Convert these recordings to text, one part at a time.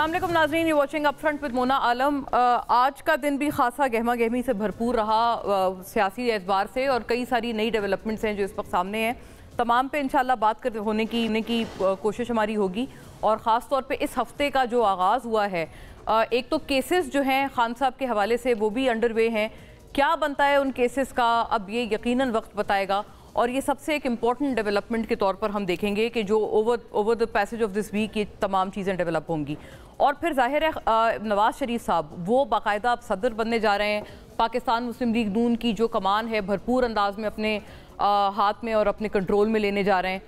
अस्सलाम वालेकुम नाज़रीन, you watching up front with Mona Alam. आज का दिन भी खासा गहमा गहमी से भरपूर रहा सियासी एतबार से, और कई सारी नई डेवलपमेंट्स हैं जो इस वक्त सामने हैं। तमाम पे इंशाल्लाह बात होने की कोशिश हमारी होगी। और ख़ास तौर पे इस हफ्ते का जो आगाज़ हुआ है, एक तो केसेस जो हैं खान साहब के हवाले से वो भी अंडर वे हैं। क्या बनता है उन केसेस का, अब ये यकीनन वक्त बताएगा। और ये सबसे एक इम्पॉर्टेंट डेवलपमेंट के तौर पर हम देखेंगे कि जो over the passage of this week ये तमाम चीज़ें डेवलप होंगी। और फिर जाहिर है नवाज़ शरीफ साहब वो बाकायदा अब सदर बनने जा रहे हैं। पाकिस्तान मुस्लिम लीग नून की जो कमान है भरपूर अंदाज में अपने हाथ में और अपने कंट्रोल में लेने जा रहे हैं।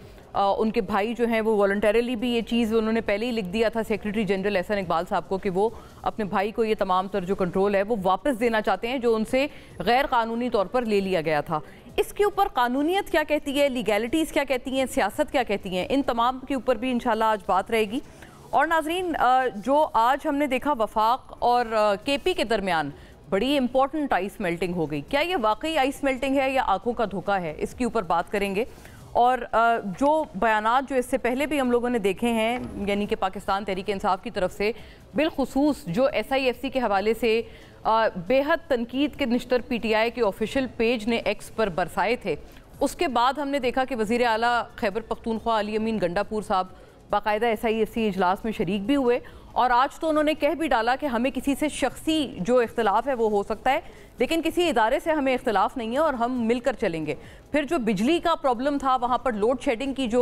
उनके भाई जो हैं वो वॉलंटरीली भी ये चीज़ उन्होंने पहले ही लिख दिया था सेक्रेटरी जनरल एहसन इकबाल साहब को कि वो अपने भाई को ये तमाम तर जो कंट्रोल है वो वापस देना चाहते हैं जो उनसे गैर कानूनी तौर पर ले लिया गया था। इसके ऊपर कानूनियत क्या कहती है, लीगैलिटीज़ क्या कहती हैं, सियासत क्या कहती हैं, इन तमाम के ऊपर भी इंशाल्लाह आज बात रहेगी। और नाजरीन, जो आज हमने देखा वफाक और केपी के दरमियान बड़ी इंपॉर्टेंट आइस मेल्टिंग हो गई। क्या ये वाकई आइस मेल्टिंग है या आंखों का धोखा है, इसके ऊपर बात करेंगे। और जो बयानात जो इससे पहले भी हम लोगों ने देखे हैं, यानी कि पाकिस्तान तहरीक इंसाफ की तरफ से बिलखुसूस जो SIFC के हवाले से बेहद तनकीद के निश्तर PTI के ऑफिशियल पेज ने एक्स पर बरसाए थे, उसके बाद हमने देखा कि वज़ीर आला खैबर पख्तूनख्वा अली अमीन गंडापुर साहब बाकायदा SIFC इजलास में शरीक भी हुए। और आज तो उन्होंने कह भी डाला कि हमें किसी से शख्सी जो इख्तलाफ है वो हो सकता है, लेकिन किसी इदारे से हमें इख्तलाफ नहीं है और हम मिलकर चलेंगे। फिर जो बिजली का प्रॉब्लम था, वहाँ पर लोड शेडिंग की जो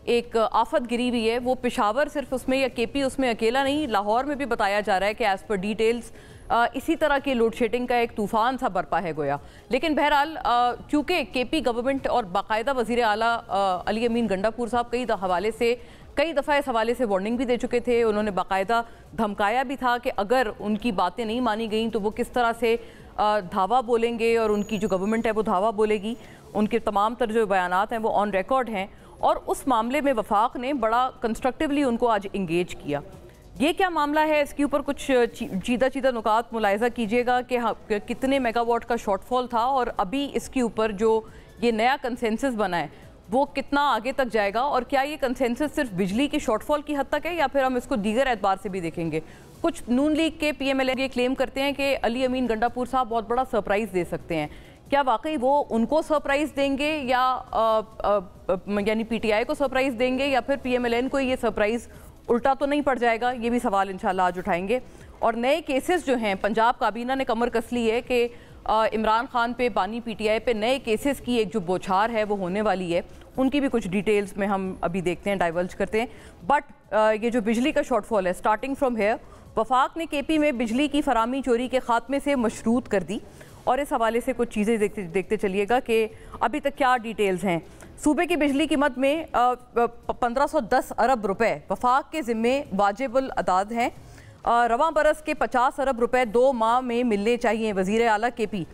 एक आफत गिरी हुई है, वो पेशावर सिर्फ उसमें या KP उसमें अकेला नहीं, लाहौर में भी बताया जा रहा है कि एज़ पर डिटेल्स इसी तरह के लोड शेडिंग का एक तूफ़ान सा बरपा है गोया। लेकिन बहरहाल क्योंकि KP गवर्नमेंट और बाकायदा वज़ीर आला अली अमीन गंडापुर साहब कई दफ़ा इस हवाले से वार्निंग भी दे चुके थे। उन्होंने बाकायदा धमकाया भी था कि अगर उनकी बातें नहीं मानी गई तो वो किस तरह से धावा बोलेंगे और उनकी जो गवर्नमेंट है वो धावा बोलेगी। उनके तमाम तर जो बयानात हैं वो ऑन रिकॉर्ड हैं। और उस मामले में वफाक ने बड़ा कंस्ट्रक्टिवली उनको आज इंगेज किया। ये क्या मामला है, इसके ऊपर कुछ चीदा नुकात मुलाहिजा कीजिएगा कि हाँ कितने मेगावाट का शॉर्टफॉल था और अभी इसके ऊपर जो ये नया कंसेंसस बना है वो कितना आगे तक जाएगा। और क्या ये कंसेंसस सिर्फ बिजली की शॉर्टफॉल की हद तक है या फिर हम इसको दीगर एतबार से भी देखेंगे। कुछ नून लीग के PMLN ये क्लेम करते हैं कि अली अमीन गंडापुर साहब बहुत बड़ा सरप्राइज़ दे सकते हैं। क्या वाकई वो उनको सरप्राइज़ देंगे या यानी PTI को सरप्राइज़ देंगे या फिर PMLN को ये सरप्राइज़ उल्टा तो नहीं पड़ जाएगा, ये भी सवाल इंशाल्लाह आज उठाएंगे। और नए केसेस जो हैं, पंजाब काबीना ने कमर कस ली है कि इमरान खान पे, बानी PTI पे नए केसेस की एक जो बौछार है वो होने वाली है। उनकी भी कुछ डिटेल्स में हम अभी देखते हैं, डाइवर्ज करते हैं। बट ये जो बिजली का शॉर्टफॉल है, स्टार्टिंग फ्रॉम हेयर, वफाक ने KP में बिजली की फरामी चोरी के खात्मे से मशरूत कर दी। और इस हवाले से कुछ चीज़ें देखते चलिएगा कि अभी तक क्या डिटेल्स हैं। सूबे की बिजली कीमत में 1510 अरब रुपए वफाक के ज़िम्मे वाजिबुल अदाद हैं। रवां बरस के 50 अरब रुपए 2 माह में मिलने चाहिए। वज़ीर आला KP,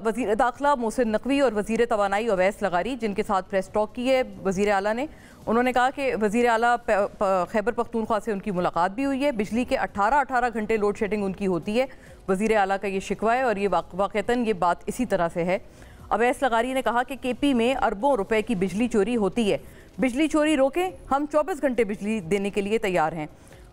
वज़ीर दाखिला मोहसिन नकवी और वज़ीर तवानाई अवैस लगारी, जिनके साथ प्रेस टॉक की है वज़ीर आला ने, उन्होंने कहा कि वज़ीर आला खैबर पख्तूनख्वा से उनकी मुलाकात भी हुई है। बिजली के 18 घंटे लोड शेडिंग उनकी होती है। वज़ीर आला का ये शिकवा है और ये वाक़तन ये बात इसी तरह से है। अवैस लगारी ने कहा कि KP में अरबों रुपए की बिजली चोरी होती है। बिजली चोरी रोकें, हम 24 घंटे बिजली देने के लिए तैयार हैं।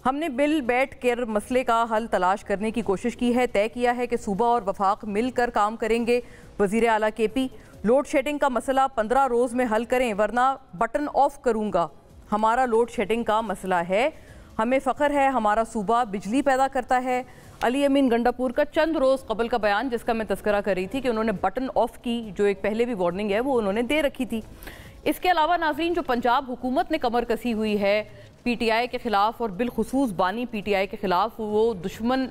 हमने बिल बैठ कर मसले का हल तलाश करने की कोशिश की है। तय किया है कि सूबा और वफाक मिलकर काम करेंगे। वज़ीर आला KP, लोड शेडिंग का मसला 15 रोज़ में हल करें वरना बटन ऑफ करूँगा। हमारा लोड शेडिंग का मसला है, हमें फ़ख्र है हमारा सूबा बिजली पैदा करता है। अली अमीन गंडापुर का चंद रोज़ कबल का बयान, जिसका मैं तस्करा कर रही थी कि उन्होंने बटन ऑफ की जो एक पहले भी वार्निंग है वो उन्होंने दे रखी थी। इसके अलावा नाजरीन, जो पंजाब हुकूमत ने कमर कसी हुई है PTI के ख़िलाफ़ और बिलखुसूस बानी PTI के ख़िलाफ़, वो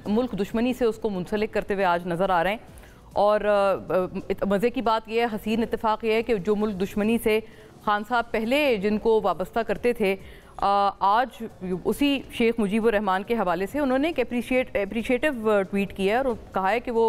मुल्क दुश्मनी से उसको मुंसलिक करते हुए आज नज़र आ रहे हैं। और मज़े की बात यह है, हसीन इत्तेफाक ये है कि जो मुल्क दुश्मनी से खान साहब पहले जिनको वाबस्ता करते थे, आज उसी शेख मुजीबुर रहमान के हवाले से उन्होंने एक अप्रिशिएटिव ट्वीट किया है और कहा है कि वो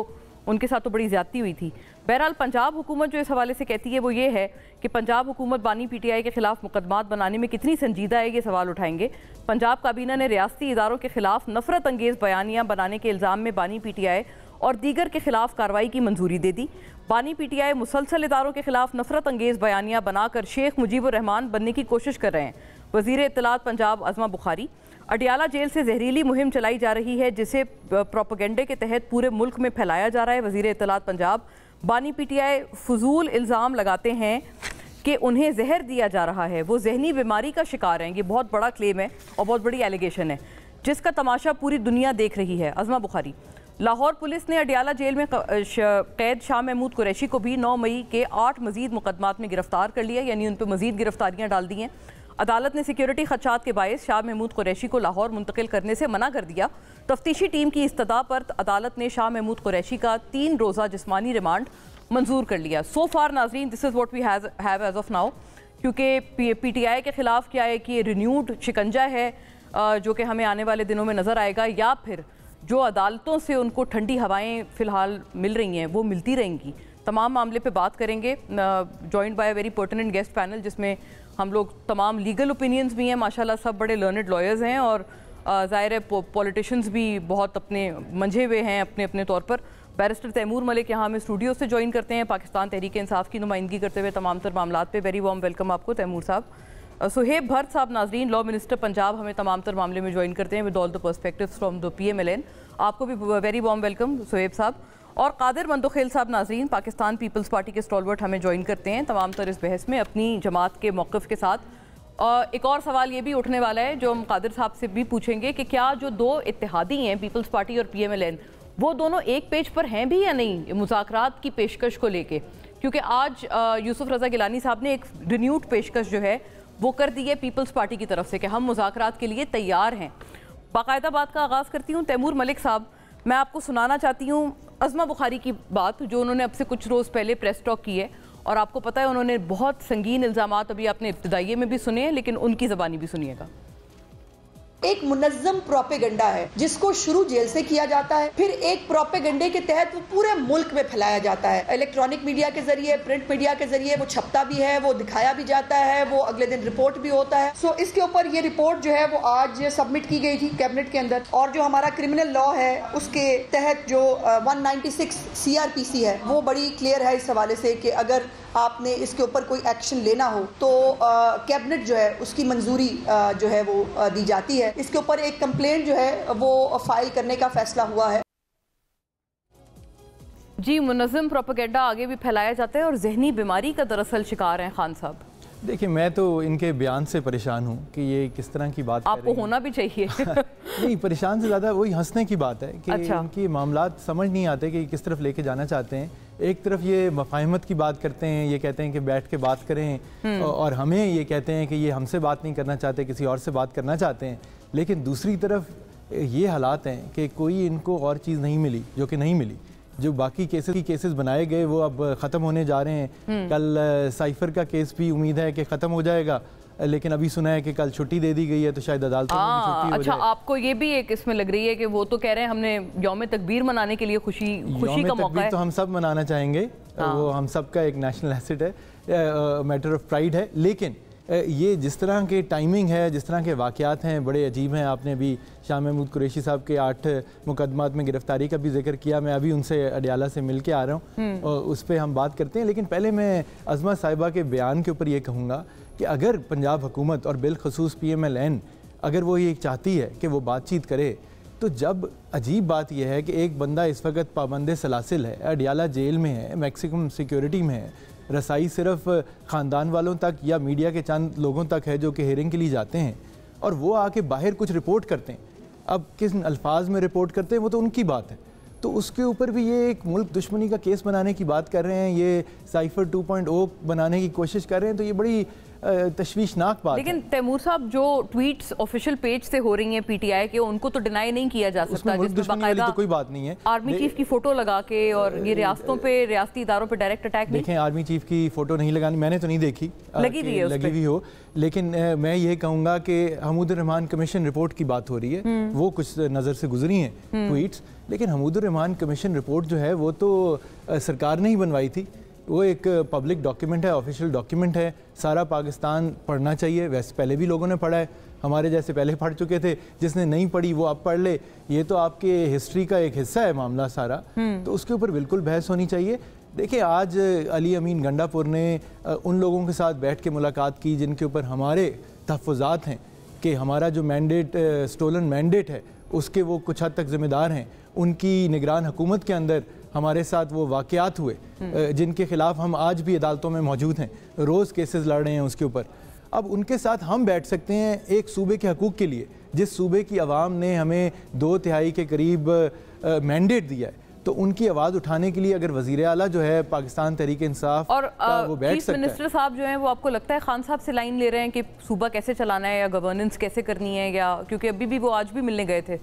उनके साथ तो बड़ी ज़्यादती हुई थी। बहरहाल पंजाब हुकूमत जो इस हवाले से कहती है वो ये है कि पंजाब हुकूमत बानी PTI के ख़िलाफ़ मुकदमात बनाने में कितनी संजीदा है, ये सवाल उठाएंगे। पंजाब काबीना ने रियासती इदारों के ख़िलाफ़ नफ़रत अंगेज़ बयानियाँ बनाने के इल्ज़ाम में बानी PTI और दीगर के ख़िलाफ़ कार्रवाई की मंजूरी दे दी। बानी PTI मुसलसल इदारों के ख़िलाफ़ नफ़रत अंगेज़ बयानियाँ बनाकर शेख मुजीबुर रहमान बनने की कोशिश कर रहे हैं। वज़ीर इत्तलात पंजाब अज़मा बुखारी। अडियाला जेल से जहरीली मुहिम चलाई जा रही है जिसे प्रोपेगेंडे के तहत पूरे मुल्क में फैलाया जा रहा है। वज़ीर इत्तलात पंजाब बानी पीटीआई फजूल इल्ज़ाम लगाते हैं कि उन्हें जहर दिया जा रहा है, वो जहनी बीमारी का शिकार हैं। ये बहुत बड़ा क्लेम है और बहुत बड़ी एलिगेशन है जिसका तमाशा पूरी दुनिया देख रही है। अज़मा बुखारी। लाहौर पुलिस ने अडियाला जेल में कैद शाह महमूद कुरैशी को भी 9 मई के 8 मजीद मुकदमात में गिरफ्तार कर लिया, यानी उन पर मजीद गिरफ्तारियाँ डाल दी हैं। अदालत ने सिक्योरिटी खदशात के बायस शाह महमूद कुरैशी को लाहौर मुंतकिल करने से मना कर दिया। तफ्तीशी टीम की इस्तदा पर अदालत ने शाह महमूद कुरैशी का 3 रोज़ा जिस्मानी रिमांड मंजूर कर लिया। सो फार नाजरीन, this is what we have as of now, क्योंकि पीटीआई के ख़िलाफ़ क्या है कि ये रिन्यूड शिकंजा है जो कि हमें आने वाले दिनों में नज़र आएगा, या फिर जो अदालतों से उनको ठंडी हवाएं फ़िलहाल मिल रही हैं वो मिलती रहेंगी। तमाम मामले पे बात करेंगे, joined by a very pertinent guest panel जिसमें हम लोग तमाम लीगल ओपिनियंस भी हैं, माशाल्लाह सब बड़े लर्नड लॉयर्स हैं और ज़ाहिर है पॉलिटिशियंस भी बहुत अपने मंझे हुए हैं अपने अपने तौर पर। बैरिस्टर तैमूर मलिक यहाँ हमें स्टूडियो से ज्वाइन करते हैं, पाकिस्तान तहरीक इंसाफ की नुमाइंदगी करते हुए तमाम तर मामलात पे। वेरी वार्म वेलकम आपको तैमूर साहब। सुहेब भट्ट साहब नाजरीन, लॉ मिनिस्टर पंजाब, हमें तमाम तर मामले में ज्वाइन करते हैं with all the perspectives from the PMLN। आपको भी वेरी वार्म वेलकम सुहेब साहब। और कादिर मंदोखेल साहब नाजरीन, पाकिस्तान पीपल्स पार्टी के स्टॉलवर्ट, हमें ज्वाइन करते हैं तमाम तर इस बहस में अपनी जमात के मौक़िफ़ के साथ। एक और सवाल ये भी उठने वाला है जो हम कादिर साहब से भी पूछेंगे कि क्या जो 2 इत्तेहादी हैं पीपल्स पार्टी और PMLN, वो दोनों एक पेज पर हैं भी या नहीं मुज़ाकरात की पेशकश को लेके? क्योंकि आज यूसुफ रज़ा गिलानी साहब ने एक रिन्यूड पेशकश जो है वो कर दी है पीपल्स पार्टी की तरफ से कि हम मुज़ाकरात के लिए तैयार हैं। बाकायदा बात का आगाज़ करती हूँ तैमूर मलिक साहब, मैं आपको सुनाना चाहती हूँ अज़मा बुखारी की बात जो उन्होंने अब से कुछ रोज़ पहले प्रेस टॉक की है, और आपको पता है उन्होंने बहुत संगीन इल्ज़ामात अभी आपने इब्तिदाइये में भी सुने हैं, लेकिन उनकी ज़बानी भी सुनिएगा। एक मुनज़्ज़म प्रोपेगेंडा है जिसको शुरू जेल से किया जाता है, फिर एक प्रोपेगेंडे के तहत वो पूरे मुल्क में फैलाया जाता है। इलेक्ट्रॉनिक मीडिया के जरिए, प्रिंट मीडिया के जरिए वो छपता भी है, वो दिखाया भी जाता है, वो अगले दिन रिपोर्ट भी होता है। सो इसके ऊपर ये रिपोर्ट जो है वो आज सबमिट की गई थी कैबिनेट के अंदर, और जो हमारा क्रिमिनल लॉ है उसके तहत जो 196 CRPC है वो बड़ी क्लियर है इस हवाले से कि अगर आपने इसके ऊपर कोई एक्शन लेना हो तो कैबिनेट जो है उसकी मंजूरी जो है वो दी जाती है। इसके ऊपर एक कंप्लेंट जो है वो फाइल करने का फैसला हुआ है। जी, मुनज़्ज़म प्रोपेगेंडा आगे भी फैलाया जाता है और जहनी बीमारी का दरअसल शिकार हैं खान साहब। देखिए, मैं तो इनके बयान से परेशान हूँ कि ये किस तरह की बात आपको होना भी चाहिए। नहीं, परेशान से ज़्यादा वही हंसने की बात है कि अच्छा। इनकी मामलात समझ नहीं आते कि किस तरफ लेके जाना चाहते हैं। एक तरफ ये मफाहमत की बात करते हैं, ये कहते हैं कि बैठ के बात करें, और हमें ये कहते हैं कि ये हमसे बात नहीं करना चाहते, किसी और से बात करना चाहते हैं। लेकिन दूसरी तरफ ये हालात हैं कि कोई इनको और चीज़ नहीं मिली जो कि नहीं मिली। जो बाकी केसेस बनाए गए वो अब ख़त्म होने जा रहे हैं। कल साइफर का केस भी उम्मीद है कि ख़त्म हो जाएगा, लेकिन अभी सुना है कि कल छुट्टी दे दी गई है, तो शायद अदालत में छुट्टी हो जाए। आपको ये भी एक इसमें लग रही है कि वो तो कह रहे हैं हमने यौम तकबीर मनाने के लिए खुशी का मौका है। तो हम सब मनाना चाहेंगे, वो हम सब का एक नेशनल एसेट है, मैटर ऑफ प्राइड है। लेकिन ये जिस तरह के टाइमिंग है, जिस तरह के वाक़यात हैं, बड़े अजीब हैं। आपने अभी शाह महमूद कुरैशी साहब के 8 मुकदमात में गिरफ्तारी का भी जिक्र किया। मैं अभी उनसे अडियाला से मिल के आ रहा हूँ और उस पर हम बात करते हैं। लेकिन पहले मैं अज़मा साहिबा के बयान के ऊपर ये कहूँगा कि अगर पंजाब हुकूमत और बिलखसूस PMLN अगर वो ये चाहती है कि वो बातचीत करे, तो जब अजीब बात यह है कि एक बंदा इस वक्त पाबंद सलासिल है, अडियाला जेल में है, मैक्सिमम सिक्योरिटी में है, रसाई सिर्फ ख़ानदान वालों तक या मीडिया के चंद लोगों तक है जो कि हेयरिंग के लिए जाते हैं, और वो आके बाहर कुछ रिपोर्ट करते हैं। अब किस अल्फाज में रिपोर्ट करते हैं वो तो उनकी बात है, तो उसके ऊपर भी ये एक मुल्क दुश्मनी का केस बनाने की बात कर रहे हैं, ये साइफर 2.0 बनाने की कोशिश कर रहे हैं। तो ये बड़ी तशवीशनाक बात। लेकिन तैमूर साहब, जो ट्वीट्स ऑफिशियल पेज से हो रही हैं PTI के, उनको तो डिनाई नहीं किया जा सकता, जिसमें बाकायदा तो कोई बात नहीं है, आर्मी चीफ की फोटो लगा के, और ये रियासतों पे, रियासती इदारों पे डायरेक्ट अटैक नहीं। देखें, आर्मी चीफ की फोटो नहीं लगानी, मैंने तो नहीं देखी, लगी हुई हो। लेकिन मैं ये कहूँगा कि हमूदुर रहमान कमीशन रिपोर्ट की बात हो रही है, वो कुछ नज़र से गुजरी हैं ट्वीट्स, लेकिन हमूदुर रहमान कमीशन रिपोर्ट जो है वो तो सरकार ने ही बनवाई थी। वो एक पब्लिक डॉक्यूमेंट है, ऑफिशियल डॉक्यूमेंट है, सारा पाकिस्तान पढ़ना चाहिए। वैसे पहले भी लोगों ने पढ़ा है, हमारे जैसे पहले पढ़ चुके थे, जिसने नहीं पढ़ी वो अब पढ़ ले। ये तो आपके हिस्ट्री का एक हिस्सा है मामला सारा, तो उसके ऊपर बिल्कुल बहस होनी चाहिए। देखिए, आज अली अमीन गंडापुर ने उन लोगों के साथ बैठ के मुलाकात की जिनके ऊपर हमारे तहफ़्फ़ुज़ात हैं कि हमारा जो मैंडेट स्टोलन मैंडेट है उसके वो कुछ हद तक ज़िम्मेदार हैं। उनकी निगरान हुकूमत के अंदर हमारे साथ वो वाक़यात हुए जिनके ख़िलाफ़ हम आज भी अदालतों में मौजूद हैं, रोज़ केसेस लड़ रहे हैं उसके ऊपर। अब उनके साथ हम बैठ सकते हैं एक सूबे के हकूक़ के लिए, जिस सूबे की आवाम ने हमें 2/3 के करीब मैंडेट दिया है, तो उनकी आवाज़ उठाने के लिए अगर वज़ीर आला जो है पाकिस्तान तहरीक इंसाफ और वो बैठ चीफ मिनिस्टर साहब जो हैं वो आपको लगता है खान साहब से लाइन ले रहे हैं कि सूबा कैसे चलाना है या गवर्नेंस कैसे करनी है, या क्योंकि अभी भी वो आज भी मिलने गए थे?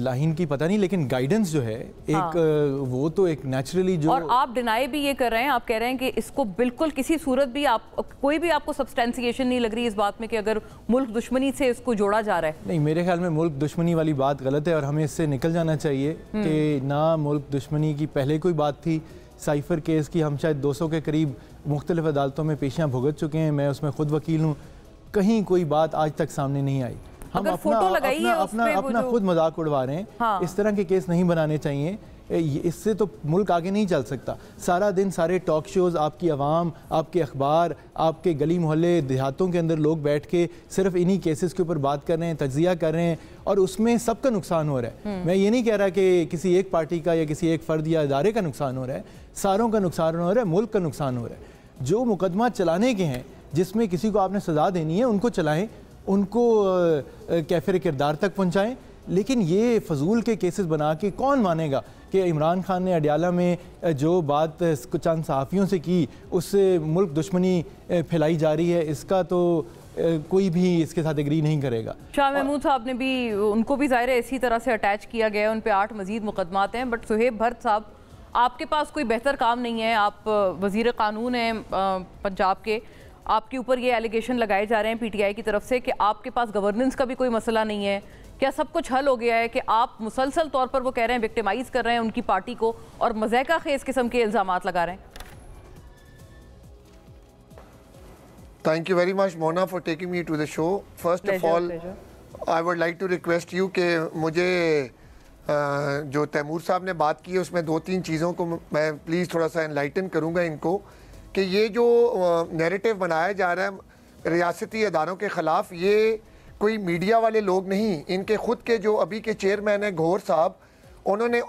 लाइन की पता नहीं, लेकिन गाइडेंस जो है एक वो तो एक नेचुरली जो, और आप डिनाई भी ये कर रहे हैं, आप कह रहे हैं कि इसको बिल्कुल किसी सूरत भी आप कोई भी आपको सब्सटेंसिएशन नहीं लग रही इस बात में कि अगर मुल्क दुश्मनी से इसको जोड़ा जा रहा है? नहीं, मेरे ख्याल में मुल्क दुश्मनी वाली बात गलत है और हमें इससे निकल जाना चाहिए कि ना मुल्क दुश्मनी की पहले कोई बात थी। साइफर केस की हम शायद 200 के करीब मुख्तलिफ अदालतों में पेशियां भुगत चुके हैं, मैं उसमें खुद वकील हूँ, कहीं कोई बात आज तक सामने नहीं आई। हम अपना खुद मजाक उड़वा रहे हैं। हाँ। इस तरह के केस नहीं बनाने चाहिए, इससे तो मुल्क आगे नहीं चल सकता। सारा दिन सारे टॉक शोज़, आपकी आवाम, आपके अखबार, आपके गली मोहल्ले देहातों के अंदर लोग बैठ के सिर्फ इन्हीं केसेस के ऊपर बात कर रहे हैं, तज्जिया कर रहे हैं, और उसमें सबका नुकसान हो रहा है। मैं ये नहीं कह रहा कि किसी एक पार्टी का या किसी एक फ़र्द या इदारे का नुकसान हो रहा है, सारों का नुकसान हो रहा है, मुल्क का नुकसान हो रहा है। जो मुकदमा चलाने के हैं, जिसमें किसी को आपने सज़ा देनी है, उनको चलाएँ, उनको कैफिर किरदार तक पहुँचाएँ, लेकिन ये फजूल के केसेस बना के कौन मानेगा कि इमरान खान ने अडियाला में जो बात चंद सहाफ़ियों से की उससे मुल्क दुश्मनी फैलाई जा रही है, इसका तो कोई भी इसके साथ एग्री नहीं करेगा। शाह महमूद साहब ने भी, उनको भी ज़ाहिर है इसी तरह से अटैच किया गया है, उन पे 8 मजीद मुकदमात हैं। बट सुहेब भट्ट साहब, आपके पास कोई बेहतर काम नहीं है, आप वज़ीर कानून हैं पंजाब के, आपके ऊपर ये एलिगेशन लगाए जा रहे हैं PTI की तरफ से कि आपके पास गवर्नेंस का भी कोई मसला नहीं है, क्या सब कुछ हल हो गया है कि आप मुसलसल तौर पर वो कह रहे हैं विक्टिमाइज कर रहे हैं उनकी पार्टी को और मज़ाक़ा खेज़ किस्म के इल्ज़ामात लगा रहे हैं? Thank you very much, Mona, for taking me to the show. First of all, I would like to request you कि मुझे जो तैमूर साहब ने बात की है उसमें 2-3 चीज़ों को मैं प्लीज़ थोड़ा सा एनलाइटन करूँगा इनको, कि ये जो नैरेटिव बनाया जा रहा है रियासती अदारों के ख़िलाफ़, ये कोई मीडिया वाले लोग नहीं, इनके खुद के जो अभी के चेयरमैन हैं घोर साहब, उन्होंने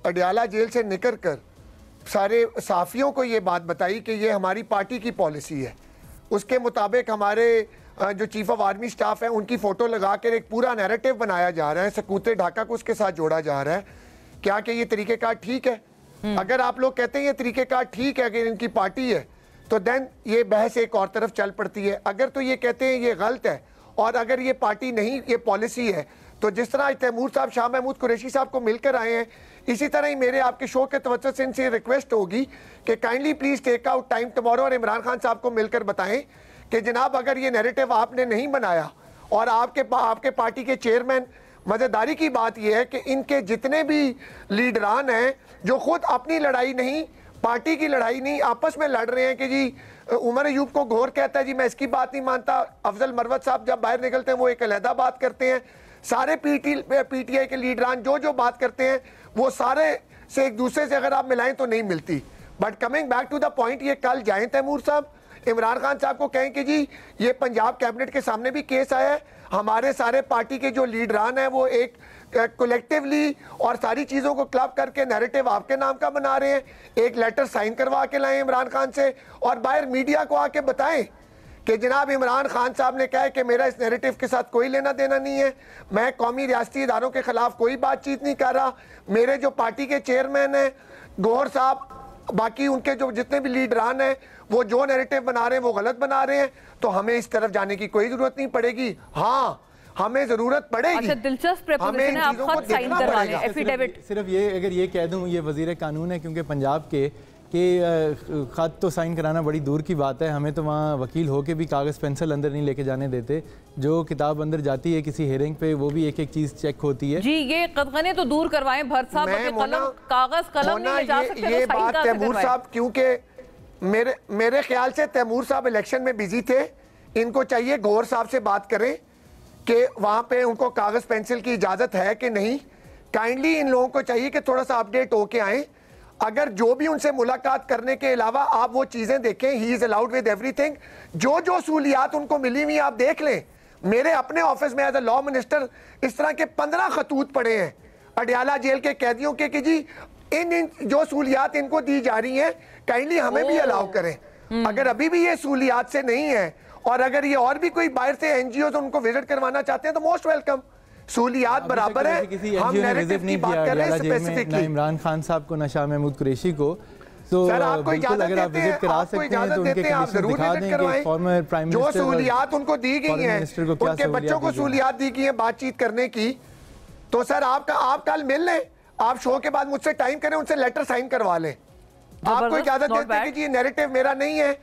अडियाला जेल से निकल कर सारे सहाफ़ियों को ये बात बताई कि ये हमारी पार्टी की पॉलिसी है। उसके मुताबिक हमारे जो चीफ ऑफ आर्मी स्टाफ है उनकी फ़ोटो लगा कर एक पूरा नैरेटिव बनाया जा रहा है, सकूते ढाका को उसके साथ जोड़ा जा रहा है। क्या कि ये तरीक़ेकार ठीक है? अगर आप लोग कहते हैं ये तरीक़ेकार ठीक है कि इनकी पार्टी है, तो देन ये बहस एक और तरफ चल पड़ती है। अगर तो ये कहते हैं ये गलत है और अगर ये पार्टी नहीं, ये पॉलिसी है, तो जिस तरह तैमूर साहब शाह महमूद कुरैशी साहब को मिलकर आए हैं, इसी तरह ही मेरे आपके शो के तवज्जो से इनसे रिक्वेस्ट होगी कि kindly please take out time tomorrow और इमरान खान साहब को मिलकर बताएं कि जनाब अगर ये नैरेटिव आपने नहीं बनाया और आपके पार्टी के चेयरमैन, मज़ेदारी की बात यह है कि इनके जितने भी लीडरान हैं जो खुद अपनी लड़ाई नहीं, पार्टी की लड़ाई नहीं, आपस में लड़ रहे हैं कि जी उमर अयूब को घोर कहता है जी मैं इसकी बात नहीं मानता, अफजल मरवत साहब जब बाहर निकलते हैं वो एक अलहदा बात करते हैं, सारे PTI के लीडरान जो बात करते हैं वो सारे से एक दूसरे से अगर आप मिलाएं तो नहीं मिलती। But coming back to the point, ये कल जाएं तैमूर साहब, इमरान खान साहब को कहें कि जी ये पंजाब कैबिनेट के सामने भी केस आया है, हमारे सारे पार्टी के जो लीडरान हैं वो एक कलेक्टिवली और सारी चीज़ों को क्लब करके नैरेटिव आपके नाम का बना रहे हैं, एक लेटर साइन करवा के लाएं इमरान खान से और बाहर मीडिया को आके बताएं कि जनाब इमरान खान साहब ने कहा है कि मेरा इस नैरेटिव के साथ कोई लेना देना नहीं है, मैं कौमी रियासती इदारों के खिलाफ कोई बातचीत नहीं कर रहा, मेरे जो पार्टी के चेयरमैन हैं गौहर साहब, बाकी उनके जो जितने भी लीडरान हैं वो जो नैरेटिव बना रहे हैं वो गलत बना रहे हैं, तो हमें इस तरफ जाने की कोई जरूरत नहीं पड़ेगी। हाँ, हमें जरूरत पड़ेगी। अच्छा, दिलचस्प प्रपोजिशन है, आप खत साइन करवा लें, एफिडेविट। सिर्फ ये अगर ये कह दूं ये वजीर कानून है, क्योंकि पंजाब के खत तो साइन कराना बड़ी दूर की बात है, हमें तो वहाँ वकील होके भी कागज़ पेंसिल अंदर नहीं लेके जाने देते, जो किताब अंदर जाती है किसी हेयरिंग पे वो भी एक एक चीज़ चेक होती है। जी, ये कदगने तो दूर करवाएं भट्ट साहब, कागज़ कलम नहीं ले जा सकते, ये बात तैमूर साहब, क्योंकि मेरे ख्याल से तैमूर साहब इलेक्शन में बिजी थे, इनको चाहिए गौहर साहब से बात करें कि वहाँ पे उनको कागज़ पेंसिल की इजाज़त है कि नहीं। काइंडली इन लोगों को चाहिए कि थोड़ा सा अपडेट होके आएँ। अगर जो भी उनसे मुलाकात करने के अलावा आप वो चीजें देखें, he is allowed with everything, जो जो सहूलियात उनको मिली हुई आप देख लें। मेरे अपने ऑफिस में एज अ लॉ मिनिस्टर इस तरह के 15 खतूत पड़े हैं अडयाला जेल के कैदियों के कि जी इन जो सहूलियात इनको दी जा रही हैं काइंडली हमें भी अलाउ करें। अगर अभी भी ये सहूलियात से नहीं है और अगर ये और भी कोई बाहर से एनजीओ उनको विजिट करवाना चाहते हैं तो मोस्ट वेलकम, सहूलियात बराबर है। हम नैरेटिव की बात कर रहे हैं स्पेसिफिकली। इमरान खान साहब को, ना शाह महमूद कुरैशी को, तो सर आपको इजाजत देते हैं, आपको इजाजत देते हैं, आप जरूर विजिट करवाएं। जो सहूलियात उनको दी गई हैं, उनके बच्चों को सहूलियात दी गई है बातचीत करने की, तो सर आप कल मिल लें, आप शो के बाद मुझसे टाइम करें, उनसे लेटर साइन करवा लें। आपको इजाजत देते हैं कि ये नैरेटिव मेरा नहीं है,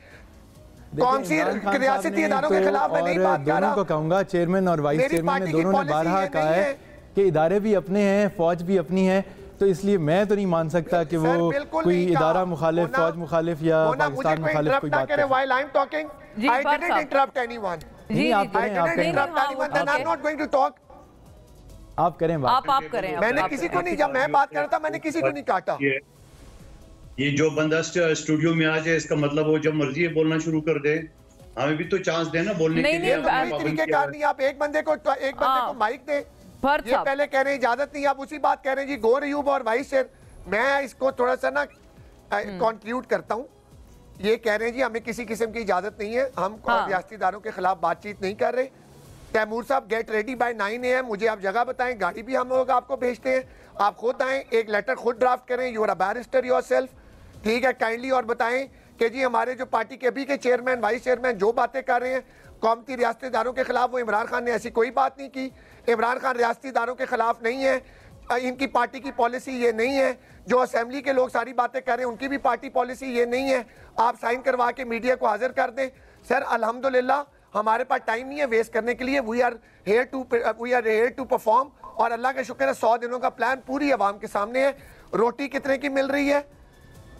कौन सी रियासती इदारों के खिलाफ मैं नहीं बात कर रहा। दोनों को कहूंगा, चेयरमैन और वाइस चेयरमैन ने दोनों ने बारहा कहा है कि इदारे भी अपने हैं, फौज भी अपनी है, तो इसलिए मैं तो नहीं मान सकता कि वो कोई इदारा मुखालिफ, फौज मुखालिफ या पाकिस्तान मुखालिफ कोई बात करे। While I'm talking, I didn't interrupt anyone. जी आप करें, आप करें, then I'm not going to talk. आप करें बात, आप करें। मैंने किसी को नहीं, जब मैं बात कर रहा था मैंने किसी को नहीं काटा। ये जो बंदा स्टूडियो में आ जाए इसका मतलब वो जब मर्जी बोलना शुरू कर दे, हमें भी तो चांस देना बोलने के लिए। तरीकेकार नहीं, आप एक बंदे को माइक दे। ये पहले कह रहे हैं इजाजत नहीं, आप उसी बात कह रहे हैं जी। गौर अयूब और वाइस चेयर, मैं इसको थोड़ा सा ना कंट्रीब्यूट करता हूँ। ये कह रहे हैं जी हमें किसी किस्म की इजाजत नहीं है, हम रियासती इदारों के खिलाफ बातचीत नहीं कर रहे। तैमूर साहब गेट रेडी बाय 9 AM, मुझे आप जगह बताएं, गाड़ी भी हम लोग आपको भेजते हैं, आप खुद आएं, एक लेटर खुद ड्राफ्ट करें, you are a barrister yourself, ठीक है, काइंडली, और बताएं कि जी हमारे जो पार्टी के अभी के चेयरमैन वाइस चेयरमैन जो बातें कर रहे हैं कौमती रियासती इदारों के खिलाफ, वो इमरान खान ने ऐसी कोई बात नहीं की। इमरान खान रियासती इदारों के खिलाफ नहीं है, इनकी पार्टी की पॉलिसी ये नहीं है। जो असेंबली के लोग सारी बातें कर रहे हैं उनकी भी पार्टी पॉलिसी ये नहीं है। आप साइन करवा के मीडिया को हाजिर कर दें। सर अल्हम्दुलिल्लाह हमारे पास टाइम नहीं है वेस्ट करने के लिए। We are here to perform, और अल्लाह का शुक्र है 100 दिनों का प्लान पूरी आवाम के सामने है। रोटी कितने की मिल रही है,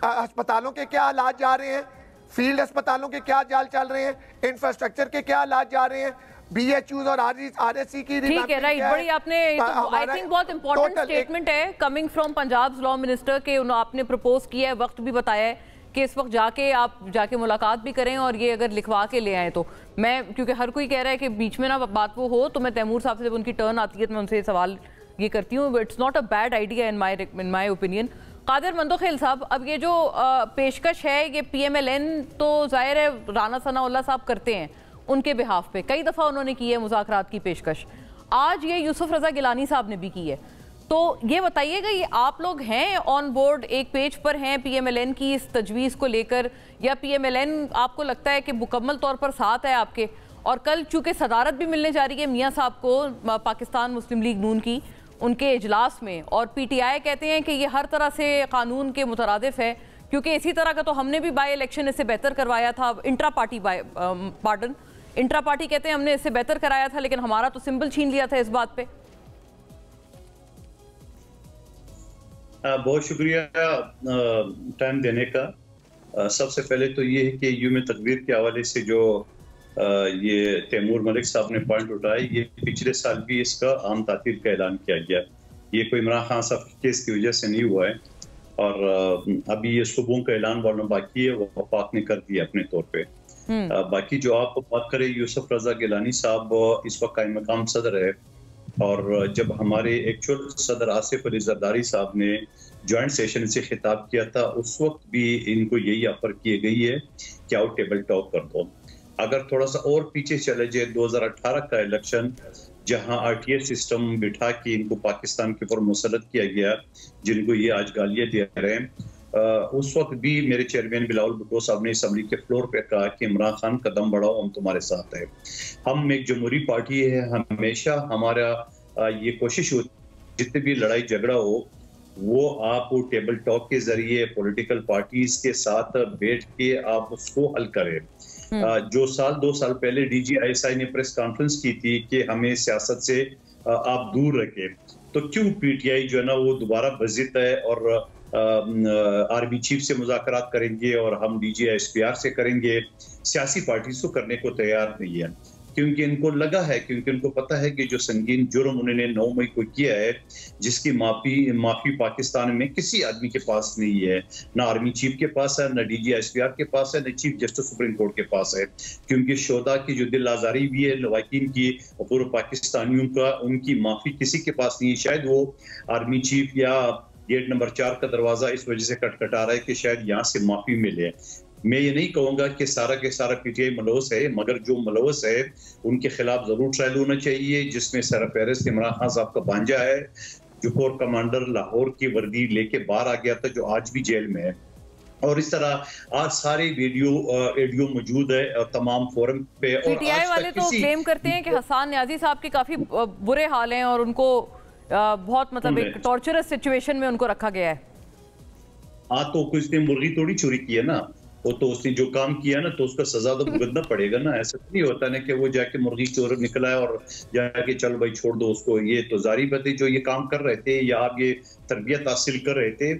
अस्पतालों के क्या हालात जा रहे हैं, फील्ड अस्पतालों के क्या जाल चल रहे हैं, इंफ्रास्ट्रक्चर के क्या हालात जा रहे हैं, BHUs और RSC की। ठीक है, राइट, बड़ी आपने आई थिंक बहुत इंपॉर्टेंट स्टेटमेंट है coming from Punjab law minister के। आपने प्रपोज किया है, वक्त भी बताया है कि इस वक्त जाके मुलाकात भी करें और ये अगर लिखवा के ले आए तो मैं, क्योंकि हर कोई कह रहा है कि बीच में ना बात वो हो, तो मैं तैमूर साहब से जब उनकी टर्न आती है तो मैं उनसे सवाल ये करती हूँ। It's not a bad idea in my opinion. Qadir Mandokhel साहब, अब ये जो पेशकश है ये PMLN तो जाहिर है राना सनाउल्लाह साहब करते हैं, उनके बिहाफ पे कई दफ़ा उन्होंने की है मुज़ाकरात की पेशकश, आज ये यूसुफ रज़ा गिलानी साहब ने भी की है। तो ये बताइएगा, ये आप लोग हैं ऑन बोर्ड, एक पेज पर हैं PMLN की इस तजवीज़ को लेकर, या PMLN आपको लगता है कि मुकम्मल तौर पर साथ है आपके? और कल चूँकि सदारत भी मिलने जा रही है मियाँ साहब को पाकिस्तान मुस्लिम लीग नून की उनके इजलास में, और PTI कहते हैं कि ये हर तरह से कानून के मुतरादिफ है, क्योंकि इसी तरह का तो हमने भी बाई इलेक्शन इससे बेहतर करवाया था, इंट्रा पार्टी कहते हैं हमने इससे बेहतर कराया था, लेकिन हमारा तो सिंबल छीन लिया था इस बात पे। बहुत शुक्रिया टाइम देने का। सबसे पहले तो ये है कि यूम तकबीर के हवाले से जो ये तैमूर मलिक साहब ने पॉइंट उठाया, ये पिछले साल भी इसका आम तातीर का ऐलान किया गया। ये कोई इमरान खान साहब के केस की वजह से नहीं हुआ है, और अभी ये सुबह का ऐलान वालों बाकी है, वो वफाक ने कर दिया अपने तौर पे। बाकी जो आप बात करें, यूसुफ रजा गिलानी साहब इस वक्त कायम मकाम सदर है, और जब हमारे एक्चुअल सदर आसिफ अली जरदारी साहब ने जॉइंट सेशन से खिताब किया था, उस वक्त भी इनको यही ऑफर की गई है कि आओ टेबल टॉक कर दो। अगर थोड़ा सा और पीछे चले जाए, 2018 का इलेक्शन जहां RTS सिस्टम बिठा के इनको पाकिस्तान के ऊपर मुसलत किया गया, जिनको ये आज गालियां दे रहे हैं, उस वक्त भी मेरे चेयरमैन बिलावल भुट्टो साहब ने असम्बली के फ्लोर पे कहा कि इमरान खान कदम बढ़ाओ, हम तुम्हारे साथ है। हम एक जमहूरी पार्टी है, हमेशा हमारा ये कोशिश होती जितनी भी लड़ाई झगड़ा हो वो आप टेबल टॉक के जरिए पॉलिटिकल पार्टीज के साथ बैठ के आप उसको हल करें। जो 2 साल पहले DGISI ने प्रेस कॉन्फ्रेंस की थी कि हमें सियासत से आप दूर रखें, तो क्यों PTI जो है ना वो दोबारा बजित है और आर्मी चीफ से मुज़ाकरात करेंगे और हम DG SPR से करेंगे, सियासी पार्टी को करने को तैयार नहीं है। क्योंकि इनको लगा है, क्योंकि उनको पता है कि जो संगीन जुर्म उन्होंने 9 मई को किया है, जिसकी माफी पाकिस्तान में किसी आदमी के पास नहीं है, ना आर्मी चीफ के पास है, ना डीजी एसपीआर के पास है, ना चीफ जस्टिस सुप्रीम कोर्ट के पास है। क्योंकि शोदा की जो दिल आजारी भी है लवाकिन की और पूरे पाकिस्तानियों का, उनकी माफी किसी के पास नहीं है। शायद वो आर्मी चीफ या गेट नंबर 4 का दरवाजा इस वजह से खटखटा रहा है कि शायद यहाँ से माफी मिले। मैं ये नहीं कहूंगा कि सारा के सारा पीटीआई मलवस है, मगर जो मलवस है उनके खिलाफ जरूर ट्रायल होना चाहिए, जिसमें सरफहरिस्त इमरान खान साहब का भांजा है जो कोर कमांडर लाहौर की वर्दी लेके बाहर आ गया था, जो आज भी जेल में है। और इस तरह आज सारे वीडियो मौजूद है और तमाम फोरम पे। और पीटीआई वाले तो क्लेम करते हैं कि हसन न्याजी साहब के काफी बुरे हाल हैं और उनको बहुत मतलब एक टॉर्चरस सिचुएशन में उनको रखा गया है। हाँ, तो कुछ ने मुर्गी थोड़ी चोरी की है ना, वो तो उसने जो काम किया ना तो उसका सजा तो भुगतना पड़ेगा ना। ऐसा नहीं होता ना कि वो जाके मुर्गी चोर निकला है और जाके चल भाई छोड़ दो उसको। ये तो जारी बात है, जो ये काम कर रहे थे या आप ये तरबियत हासिल कर रहे थे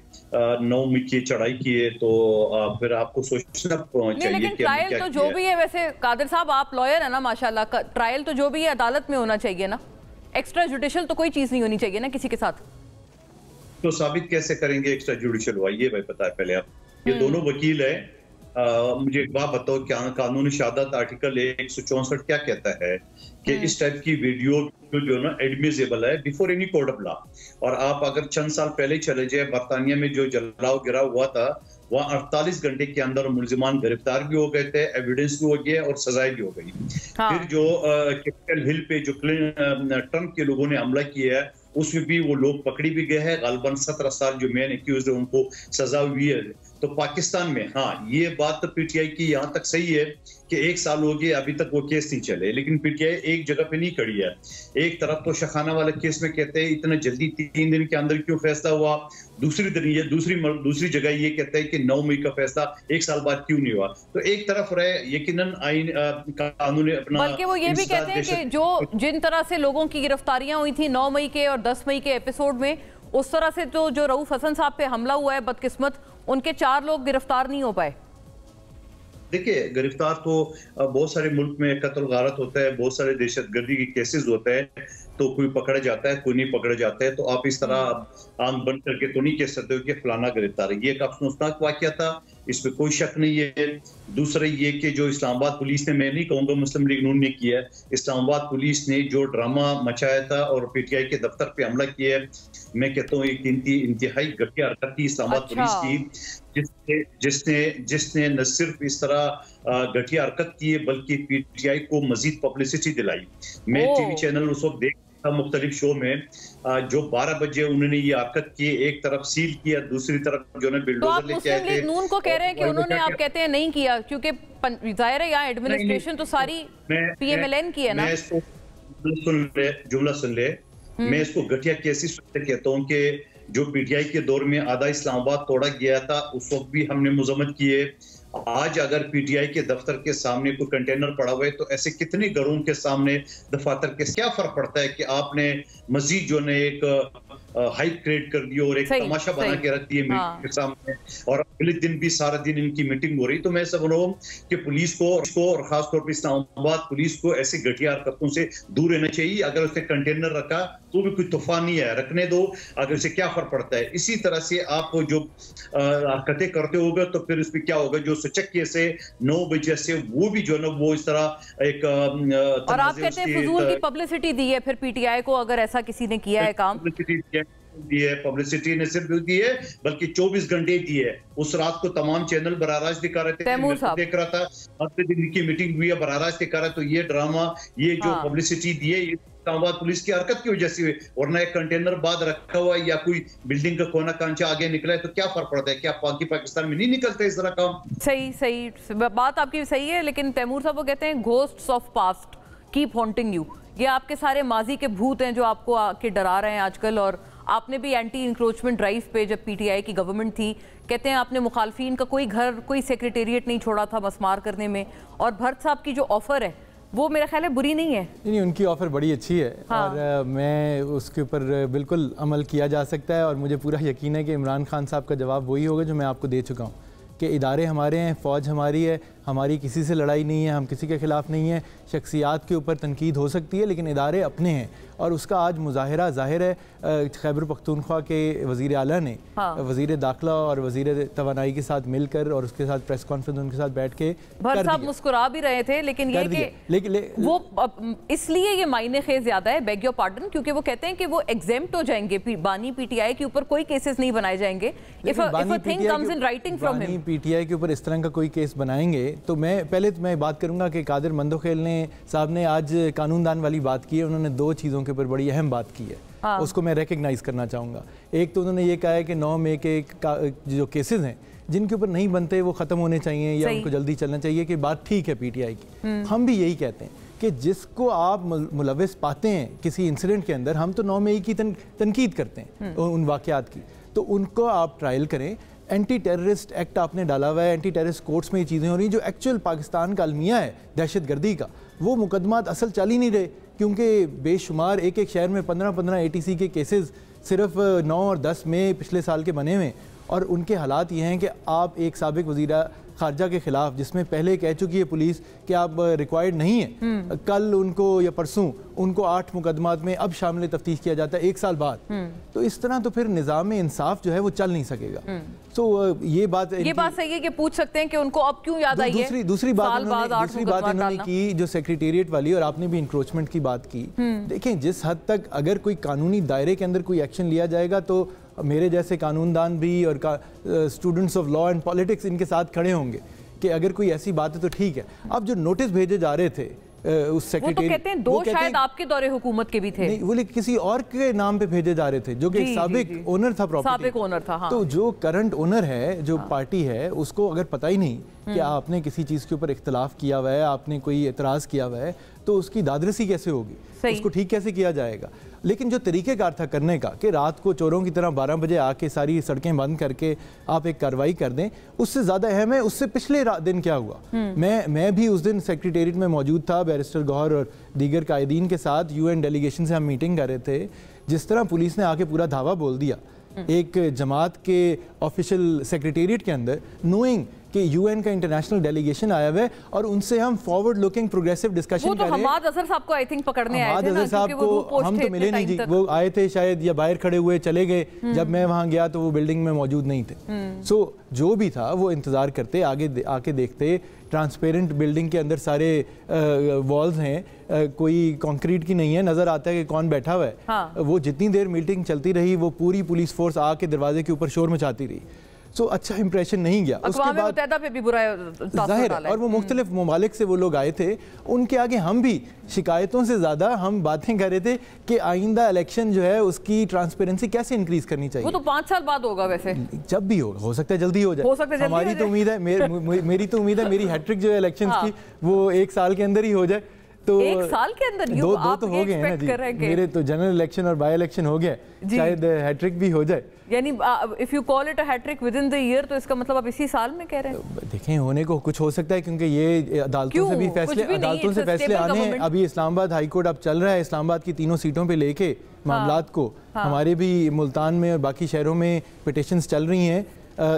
9 मई की चढ़ाई की है, तो फिर आपको सोचना चाहिए। लेकिन ट्रायल तो जो भी है, वैसे कादिर साहब आप लॉयर है ना माशाल्लाह, ट्रायल तो जो भी है अदालत में होना चाहिए ना, एक्स्ट्रा जुडिशल तो कोई चीज नहीं होनी चाहिए ना किसी के साथ। तो साबित कैसे करेंगे एक्स्ट्रा जुडिशियल हुआ, ये भाई पता है पहले आप। ये दोनों वकील है। मुझे एक बात बताओ, क्या कानूनी शहादत आर्टिकल 164 क्या कहता है कि इस टाइप की वीडियो जो ना एडमिसेबल है before any court of law. और आप अगर चंद साल पहले चले जाए, बरतानिया में जो जलाओ गिराव हुआ था, वहाँ 48 घंटे के अंदर मुलजिमान गिरफ्तार भी हो गए थे, एविडेंस भी हो गया और सजाएं भी हो गई। हाँ। फिर जो कैपिटल हिल पे जो ट्रंप के लोगों ने हमला किया है, उसमें भी वो लोग पकड़ी भी गए हैं। गालबन 17 साल जो मेन एक्यूज है उनको सजा हुई है। तो पाकिस्तान में हाँ, ये बात तो पीटीआई की यहाँ तक सही है कि 1 साल हो गया अभी तक वो केस नहीं चले, लेकिन पीटीआई एक जगह पे नहीं खड़ी है। एक तरफ तो शखाना वाले केस में कहते हैं इतना जल्दी 3 दिन के अंदर क्यों फैसला हुआ, दूसरी जगह ये कहते हैं कि 9 मई का फैसला 1 साल बाद क्यों नहीं हुआ। तो एक तरफ रहे यकीनन आइन कानून अपना, बल्कि वो ये भी कहते हैं कि जो जिन तरह से लोगों की गिरफ्तारियां हुई थी 9 मई के और 10 मई के एपिसोड में, उस तरह से तो जो रऊफ हसन साहब पे हमला हुआ है, बदकिस्मत उनके 4 लोग गिरफ्तार नहीं हो पाए। देखिए, गिरफ्तार तो बहुत सारे मुल्क में कत्ल गारत होता है, बहुत सारे दहशतगर्दी के केसेस होते हैं, तो कोई पकड़ा जाता है कोई नहीं पकड़ा जाता है। तो आप इस तरह आंख बंद करके तो नहीं कह सकते हो कि फलाना गिरफ्तार है। ये एक अफसोसनाक वाकया था, इसमें कोई शक नहीं है। दूसरा ये कि जो इस्लामाबाद पुलिस ने, मैं नहीं कहूँगा मुस्लिम लीग नून ने किया है, इस्लामाबाद पुलिस ने जो ड्रामा मचाया था और पीटीआई के दफ्तर पे हमला किया है, मैं कहता हूँ एक इंतहाई घटिया हरकत थी इस्लामाबाद पुलिस की, जिसने न सिर्फ इस तरह घटिया हरकत की है बल्कि पीटीआई को मजीद पब्लिसिटी दिलाई। मैं टीवी चैनल उस वक्त देख था मुख्तलिफ शो में, जो 12 बजे उन्होंने ये हरकत की, एक तरफ सील किया, दूसरी तरफ जो है बिल्डोजर लेके आए थे। मुस्लिम लीग नून को कह रहे हैं कि उन्होंने, आप कहते हैं नहीं किया, क्योंकि जाहिर है यहाँ एडमिनिस्ट्रेशन तो सारी पीएमएलएन की है ना। जुमला सुन ले, मैं इसको घटिया केसेस कहता हूँ कि जो पीटीआई के दौर में आधा इस्लामाबाद तोड़ा गया था, उस वक्त भी हमने मजम्मत किए। आज अगर पीटीआई के दफ्तर के सामने कोई कंटेनर पड़ा हुआ है, तो ऐसे कितने घरों के सामने दफातर के क्या फर्क पड़ता है कि आपने मजीद जो ने एक हाइप क्रिएट कर दी और एक तमाशा बना के रख दिए मीडिया के सामने, और अगले दिन भी सारा दिन इनकी मीटिंग हो रही। तो मैं सब लोगों कि पुलिस को और खासतौर पर इस्लामाबाद पुलिस को ऐसे घटिया हरकतों से दूर रहना चाहिए। अगर उसने कंटेनर रखा तो भी कोई तूफान नहीं है, रखने दो, अगर उसे क्या फर्क पड़ता है। इसी तरह से आप जो हरकतें करते होगा तो फिर उसमें क्या होगा, जो सचक्के से 9 बजे से वो भी जो है ना वो इस तरह एक और आप कहते हैं फजूल की पब्लिसिटी दी है फिर पीटीआई को, अगर ऐसा किसी ने किया है काम दी है। पब्लिसिटी ने सिर्फ दी है बल्कि 24 घंटे दी है। उस रात को तमाम चैनल बराराज दिखा रहे थे, मैं देख रहा था, अगले दिन की मीटिंग हुई है, बराराज दिखा रहा है। तो ये ड्रामा, ये जो पब्लिसिटी दी है, ये इस्लामाबाद पुलिस की हरकत की वजह से हुई। वरना एक कंटेनर बाद रखा हुआ या कोई बिल्डिंग का कोना कांचा आगे निकला है तो क्या फर्क पड़ता है? क्या पाकिस्तान में नहीं निकलते इस तरह काम? सही बात आपकी सही है, लेकिन तैमूर साहब वो कहते हैं ghosts of past keep haunting you. ये आपके सारे माजी के भूत हैं जो आपको आके डरा रहे हैं आजकल। और आपने भी एंटी इंक्रोचमेंट ड्राइव पे, जब पीटीआई की गवर्नमेंट थी, कहते हैं आपने मुखालफिन का कोई घर, कोई सेक्रेटेरिएट नहीं छोड़ा था मसमार करने में। और भट्ट साहब की जो ऑफर है वो मेरा ख्याल है बुरी नहीं है। नहीं, उनकी ऑफ़र बड़ी अच्छी है। हाँ। और मैं उसके ऊपर बिल्कुल अमल किया जा सकता है। और मुझे पूरा यकीन है कि इमरान खान साहब का जवाब वही होगा जो मैं आपको दे चुका हूँ कि इदारे हमारे हैं, फ़ौज हमारी है, हमारी किसी से लड़ाई नहीं है, हम किसी के ख़िलाफ़ नहीं है। शख्सियात के ऊपर तनकीद हो सकती है लेकिन इदारे अपने हैं, और उसका आज मुजाहिरा ज़ाहिर है खैबर पख्तूनख्वा के वज़ीर आला ने वज़ीर दाखिला और वज़ीर तवानाई के साथ मिलकर और उसके साथ प्रेस कॉन्फ्रेंस उनके साथ बैठ के भट्ट साहब मुस्कुरा भी रहे थे, लेकिन ये कि वो इसलिए ये मायने खेज ज़्यादा है, बेग योर पार्डन, क्योंकि वो कहते हैं कि वो एग्जेम्प्ट हो जाएंगे, बानी पीटीआई के ऊपर कोई केसेस नहीं बनाए जाएंगे if a thing comes in writing from him. PTI के ऊपर इस तरह का कोई केस बनाएंगे तो मैं बात करूंगा कि कादिर मंदोखेल ने साहब ने आज कानूनदान वाली बात की है। उन्होंने 2 चीज़ों के ऊपर बड़ी अहम बात की है, उसको मैं रिकग्नाइज करना चाहूँगा। एक तो उन्होंने ये कहा है कि 9 मई के जो केसेस हैं जिनके ऊपर नहीं बनते वो ख़त्म होने चाहिए या उनको जल्दी चलना चाहिए, कि बात ठीक है पीटीआई की। हम भी यही कहते हैं कि जिसको आप मुलविस पाते हैं किसी इंसिडेंट के अंदर, हम तो 9 मई की तनकीद करते हैं उन वाक़यात की, तो उनको आप ट्रायल करें। एंटी टेररिस्ट एक्ट आपने डाला हुआ है, एंटी टेररिस्ट कोर्ट्स में ये चीज़ें हो रही हैं, जो एक्चुअल पाकिस्तान का अलमिया है दहशतगर्दी का, वो मुकदमात असल चल ही नहीं रहे, क्योंकि बेशुमार एक शहर में 15-15 ATC के केसेस सिर्फ 9 और 10 मई पिछले साल के बने हुए, और उनके हालात ये हैं कि आप एक साबिक वज़ीर खारजा के खिलाफ, जिसमें पहले कह चुकी है पुलिस कि आप रिक्वायर्ड नहीं है, कल उनको या परसों उनको 8 मुकदमात में अब शामिल तफ्तीश किया जाता है 1 साल बाद। तो इस तरह तो फिर निज़ाम इंसाफ जो है वो चल नहीं सकेगा। तो ये बात सही है कि पूछ सकते हैं कि उनको अब क्यों याद आई है। दूसरी बात इन्होंने की जो सेक्रेटेरिएट वाली, और आपने भी इंक्रोचमेंट की बात की। देखें, जिस हद तक अगर कोई कानूनी दायरे के अंदर कोई एक्शन लिया जाएगा तो मेरे जैसे कानूनदान भी और students of law and politics इनके साथ खड़े होंगे कि अगर कोई ऐसी बात है तो ठीक है। अब जो नोटिस भेजे जा रहे थे उस सेक्रेटरी, वो तो कहते हैं 2 शायद आपके दौरे हुकूमत के भी थे, नहीं वो किसी और के नाम पे भेजे जा रहे थे जो कि साबिक ओनर था प्रॉपर्टी, साबिक ओनर था। हाँ। तो जो करंट ओनर है, जो पार्टी है, उसको अगर पता ही नहीं कि आपने किसी चीज़ के ऊपर इख्तलाफ किया हुआ है, आपने कोई एतराज़ किया हुआ है, तो उसकी दादरसी कैसे होगी, उसको ठीक कैसे किया जाएगा। लेकिन जो तरीक़ेकार था करने का कि रात को चोरों की तरह 12 बजे आके सारी सड़कें बंद करके आप एक कार्रवाई कर दें, उससे ज़्यादा अहम है उससे पिछले दिन क्या हुआ। मैं भी उस दिन सेक्रेटेरिएट में मौजूद था, बैरिस्टर गौहर और दीगर कायदीन के साथ UN डेलीगेशन से हम मीटिंग कर रहे थे। जिस तरह पुलिस ने आके पूरा धावा बोल दिया एक जमात के ऑफिशियल सेक्रेटेरिएट के अंदर, नोइंग कि UN का इंटरनेशनल डेलीगेशन आया हुआ है और उनसे हम फॉरवर्ड लुकिंग प्रोग्रेसिव डिस्कशन कर रहे हैं। हमाद अज़हर साहब को आई थिंक पकड़ने आए थे ना, साहब को हम तो मिले नहीं जी, वो आए थे शायद या बाहर खड़े हुए चले गए। जब मैं वहाँ गया तो वो बिल्डिंग में मौजूद नहीं थे। सो जो भी था वो इंतज़ार करते, आगे आके देखते। ट्रांसपेरेंट बिल्डिंग के अंदर सारे वॉल्स हैं, कोई कंक्रीट की नहीं है, नजर आता है कि कौन बैठा हुआ है। हाँ। वो जितनी देर मीटिंग चलती रही वो पूरी पुलिस फोर्स आके दरवाजे के ऊपर शोर मचाती रही। सो अच्छा इंप्रेशन नहीं गया। उसके बाद पे भी बुरा जाहिर है, और वो मुख्तलिफ ममालिक से वो लोग आए थे, उनके आगे हम भी शिकायतों से ज़्यादा हम बातें कर रहे थे कि आइंदा इलेक्शन जो है उसकी ट्रांसपेरेंसी कैसे इंक्रीज करनी चाहिए। वो तो 5 साल बाद होगा, वैसे जब भी होगा, हो सकता है जल्दी हो जाए। हमारी तो उम्मीद है, मेरी तो उम्मीद है मेरी हैट्रिक जो है इलेक्शन की वो 1 साल के अंदर ही हो जाए। तो 1 साल के अंदर दो तो हो गए हैं ना जी, मेरे तो जनरल इलेक्शन और बाय इलेक्शन हो गया, शायद हैट्रिक भी हो जाए। यानी if you call it a hat trick within the year, तो इसका मतलब आप इसी साल में कह रहे हैं। देखें, होने को कुछ हो सकता है क्योंकि ये अदालतों से भी फैसले आने हैं। अभी इस्लामाबाद हाई कोर्ट अब चल रहा है, इस्लामाबाद की 3 सीटों पे लेके मामलात को। हमारे भी मुल्तान में और बाकी शहरों में पिटिशंस चल रही हैं,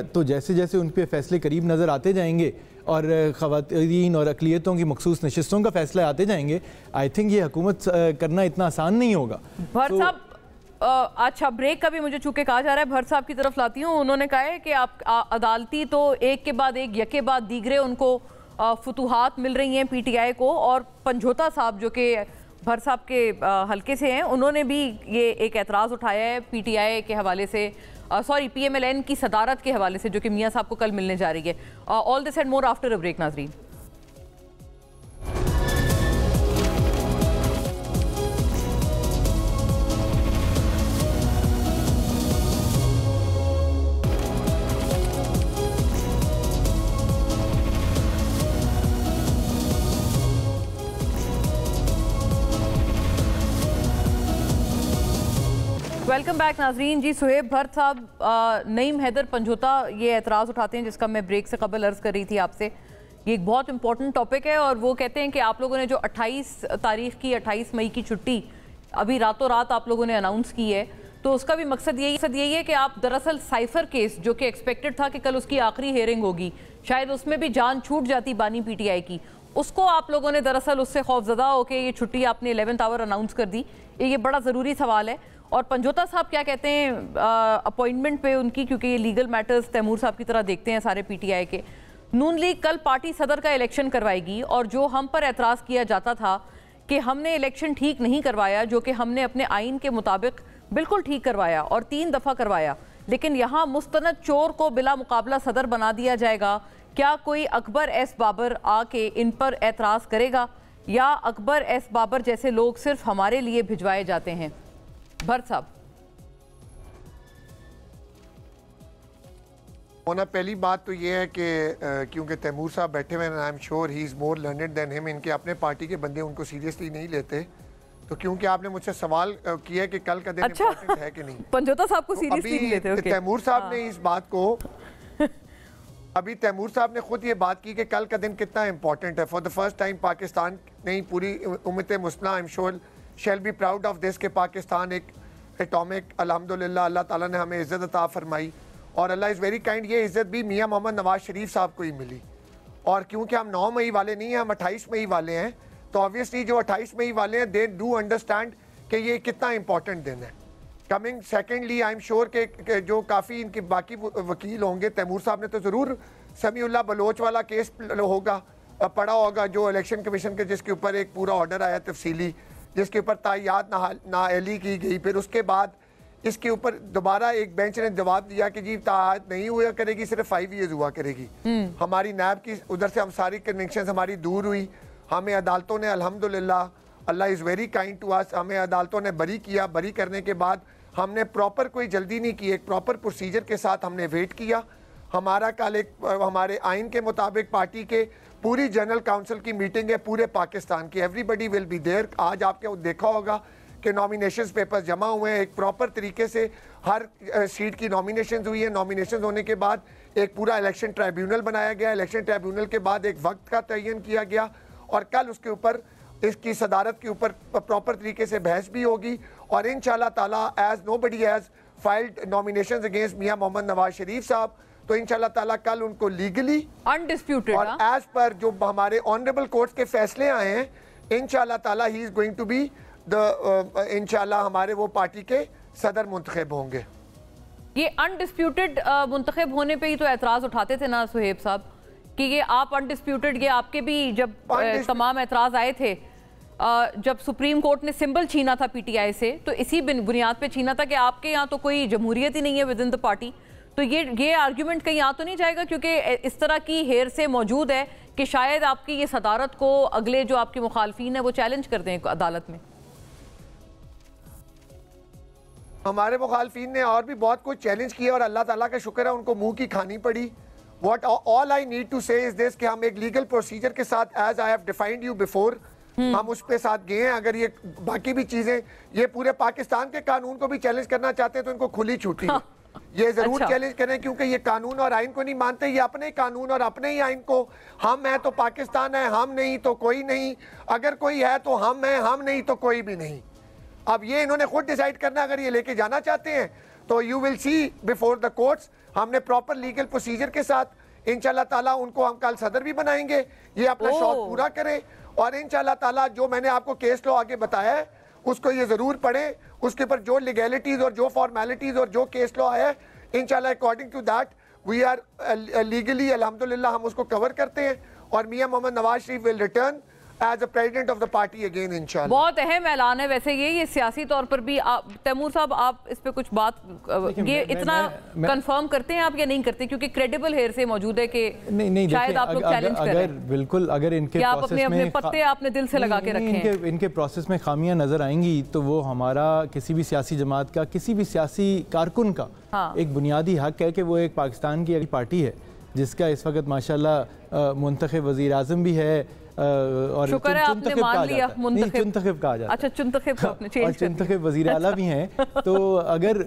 तो जैसे जैसे उन पे फैसले करीब नज़र आते जाएंगे और ख़वातीन और अक़लियतों की मखसूस नशिस्तों का फैसला आते जाएंगे, आई थिंक ये हुकूमत करना इतना आसान नहीं होगा। भट्ट साहब, अच्छा ब्रेक का भी मुझे चूंकि कहा जा रहा है, भट्ट साहब की तरफ लाती हूँ। उन्होंने कहा है कि आप अदालती तो एक के बाद एक, यके बाद दीगरे उनको फतूहात मिल रही हैं पीटीआई को, और पंजोता साहब जो कि भट्ट साहब के हल्के से हैं, उन्होंने भी ये एक एतराज़ उठाया है पीटीआई के हवाले से, सॉरी PMLN की सदारत के हवाले से, जो कि मियाँ साहब को कल मिलने जा रही है। All this and more after a break नाज़रीन। वेलकम बैक नाजरीन। जी सुहेब भट्ट साहब नईम हैदर पंजोता ये एतराज़ उठाते हैं, जिसका मैं ब्रेक से कबल अर्ज़ कर रही थी आपसे। ये एक बहुत इंपॉर्टेंट टॉपिक है, और वो कहते हैं कि आप लोगों ने जो 28 तारीख की 28 मई की छुट्टी अभी रातों रात आप लोगों ने अनाउंस की है, तो उसका भी मकसद यही है कि आप दरअसल साइफर केस जो कि एक्सपेक्टेड था कि कल उसकी आखिरी हेयरिंग होगी, शायद उसमें भी जान छूट जाती बानी पीटीआई की, उसको आप लोगों ने दरअसल उससे खौफजदा होकर ये छुट्टी आपने 11th आवर अनाउंस कर दी। ये बड़ा ज़रूरी सवाल है। और पंजोता साहब क्या कहते हैं अपॉइंटमेंट पे उनकी, क्योंकि ये लीगल मैटर्स तैमूर साहब की तरह देखते हैं सारे पीटीआई के। नून लीग कल पार्टी सदर का इलेक्शन करवाएगी और जो हम पर एतराज़ किया जाता था कि हमने इलेक्शन ठीक नहीं करवाया, जो कि हमने अपने आइन के मुताबिक बिल्कुल ठीक करवाया और 3 दफ़ा करवाया, लेकिन यहाँ मुस्तनद चोर को बिला मुकाबला सदर बना दिया जाएगा। क्या कोई अकबर एस बाबर आके इन पर एतराज़ करेगा या अकबर एस बाबर जैसे लोग सिर्फ हमारे लिए भिजवाए जाते हैं? भरत साहब। मोना, पहली बात तो ये है कि क्योंकि तैमूर साहब बैठे हुए हैं, आई am sure he is more learned than him, इनके अपने पार्टी के बंदे उनको सीरियसली नहीं लेते। तो क्योंकि आपने मुझसे सवाल किया कि कल का दिन इम्पोर्टेंट है कि नहीं, पंजोता साहब को सीरियसली नहीं लेते। तैमूर साहब ने इस बात को अभी तैमूर साहब ने खुद ये बात की कि कल का दिन कितना इंपॉर्टेंट है। For the first time Pakistan नहीं, पूरी उम्मत मुस्लिम I am sure shall be proud of this कि पाकिस्तान एक एटॉमिक, अल्हम्दुलिल्लाह अल्लाह ताला ने हमें इज़्ज़त अता फरमाई और अल्लाह इज़ वेरी काइंड। ये इज़्ज़त भी मियाँ मोहम्मद नवाज शरीफ साहब को ही मिली। और क्योंकि हम 9 मई वाले नहीं हैं, हम 28 मई वाले हैं, तो ऑब्वियसली जो 28 मई वाले हैं दे डू अंडरस्टैंड कि ये कितना इंपॉर्टेंट दिन है। Coming secondly I am sure के जो काफ़ी इनके बाकी वकील होंगे, तैमूर साहब ने तो ज़रूर समीउल्लाह बलोच वाला केस होगा पढ़ा होगा, जो इलेक्शन कमीशन के जिसके ऊपर एक पूरा ऑर्डर आया तफसीली, जिसके ऊपर ताय्यात नाअहली की गई। फिर उसके बाद इसके ऊपर दोबारा एक बेंच ने जवाब दिया कि जी ताय्यात नहीं हुआ करेगी, सिर्फ 5 ईयर्स हुआ करेगी। हमारी नैब की उधर से हम सारी कन्वेंशन हमारी दूर हुई, हमें अदालतों ने अल्हम्दुलिल्लाह, Allah is very kind to us, हमें अदालतों ने बरी किया। बरी करने के बाद हमने प्रॉपर कोई जल्दी नहीं की, एक प्रॉपर प्रोसीजर के साथ हमने वेट किया। हमारा कल एक हमारे आइन के मुताबिक पार्टी के पूरी जनरल काउंसिल की मीटिंग है पूरे पाकिस्तान की, एवरीबडी विल बी देयर। आज आपके देखा होगा कि नॉमिनेशंस पेपर्स जमा हुए हैं, एक प्रॉपर तरीके से हर सीट की नॉमिनेशंस हुई है। नॉमिनेशंस होने के बाद एक पूरा इलेक्शन ट्राइब्यूनल बनाया गया, इलेक्शन ट्राइब्यूनल के बाद एक वक्त का तयन किया गया और कल उसके ऊपर इसकी सदारत के ऊपर प्रॉपर तरीके से बहस भी होगी। और इंशाल्लाह ताला as nobody has filed nominations against Mian Mohammad Nawaz Sharif sahab, तो इंशाल्लाह ताला कल उनको लीगली अनडिस्प्यूटेड और एज पर जो हमारे ऑनरेबल कोर्ट्स के फैसले आए हैं, इंशाल्लाह ताला ही is going to be the इंशाल्लाह हमारे वो पार्टी के सदर मुंतखब होंगे। ये अनडिस्प्यूटेड मुंतखब होने पे ही तो एतराज उठाते थे ना सुहेब साहब कि ये आप अनडिस्प्यूटेड, ये आपके भी जब तमाम एतराज आए थे जब सुप्रीम कोर्ट ने सिंबल छीना था पीटीआई से, तो इसी बुनियाद पे छीना था कि आपके यहाँ तो कोई जमहूरियत ही नहीं है विद इन द पार्टी। तो ये आर्ग्यूमेंट कहीं आ तो नहीं जाएगा, क्योंकि इस तरह की हेर से मौजूद है कि शायद आपकी ये सदारत को अगले जो आपके मुखालफीन है वो चैलेंज कर दें अदालत में। हमारे मुखालफीन ने और भी बहुत कुछ चैलेंज किया और अल्लाह ताला का शुक्र है उनको मुंह की खानी पड़ी। What all I need to say is this कि हम एक लीगल प्रोसीजर के साथ as I have defined you before हम उस पे साथ गए हैं। अगर ये बाकी भी चीजें ये पूरे पाकिस्तान के कानून को भी चैलेंज करना चाहते हैं तो इनको खुली छूटी है। ये जरूर चैलेंज करें, क्योंकि ये कानून और आइन को नहीं मानते, ये अपने कानून और अपने ही आइन को, हम है तो पाकिस्तान है, हम नहीं तो कोई नहीं, अगर कोई है तो हम है, हम नहीं तो कोई भी नहीं। अब ये इन्होंने खुद डिसाइड करना, अगर ये लेके जाना चाहते हैं तो you will see before the courts. हमने प्रॉपर लीगल प्रोसीजर के साथ इंशाल्लाह ताला उनको हम कल सदर भी बनाएंगे, ये अपना शौक पूरा करें। और इंशाल्लाह ताला जो मैंने आपको केस लॉ आगे बताया है उसको ये जरूर पढ़ें, उसके ऊपर जो लीगैलिटीज और जो फॉर्मेलिटीज और जो केस लॉ है इंशाल्लाह according to that we are legally अल्हम्दुलिल्लाह हम उसको कवर करते हैं और Mian Mohammad Nawaz Sharif will return as a president of the party again इंशाल्लाह। बहुत अहम ऐलान है वैसे ये सियासी तौर पर भी। तैमूर साहब आप इस पे कुछ बात ये इतना कंफर्म करते हैं आप या नहीं करते, क्योंकि क्रेडिबल हेयर से मौजूद है कि नहीं शायद आप लोग चैलेंज करें। बिल्कुल, अगर इनके आप अपने पत्ते आपने दिल से लगा के रखे हैं, इनके प्रोसेस में खामियां नजर आएंगी तो वो हमारा किसी भी सियासी जमात का, किसी भी सियासी कारकुन का एक बुनियादी हक है कि वो एक पाकिस्तान की पार्टी है जिसका इस वक्त माशाल्लाह मुंतखब वज़ीर आज़म भी है और शुक्र है आपने मान लिया चुंतखब कहा जाता है। अच्छा, चुंतखब को आपने चेंज और चुंतखब वज़ीर आला भी हैं। तो अगर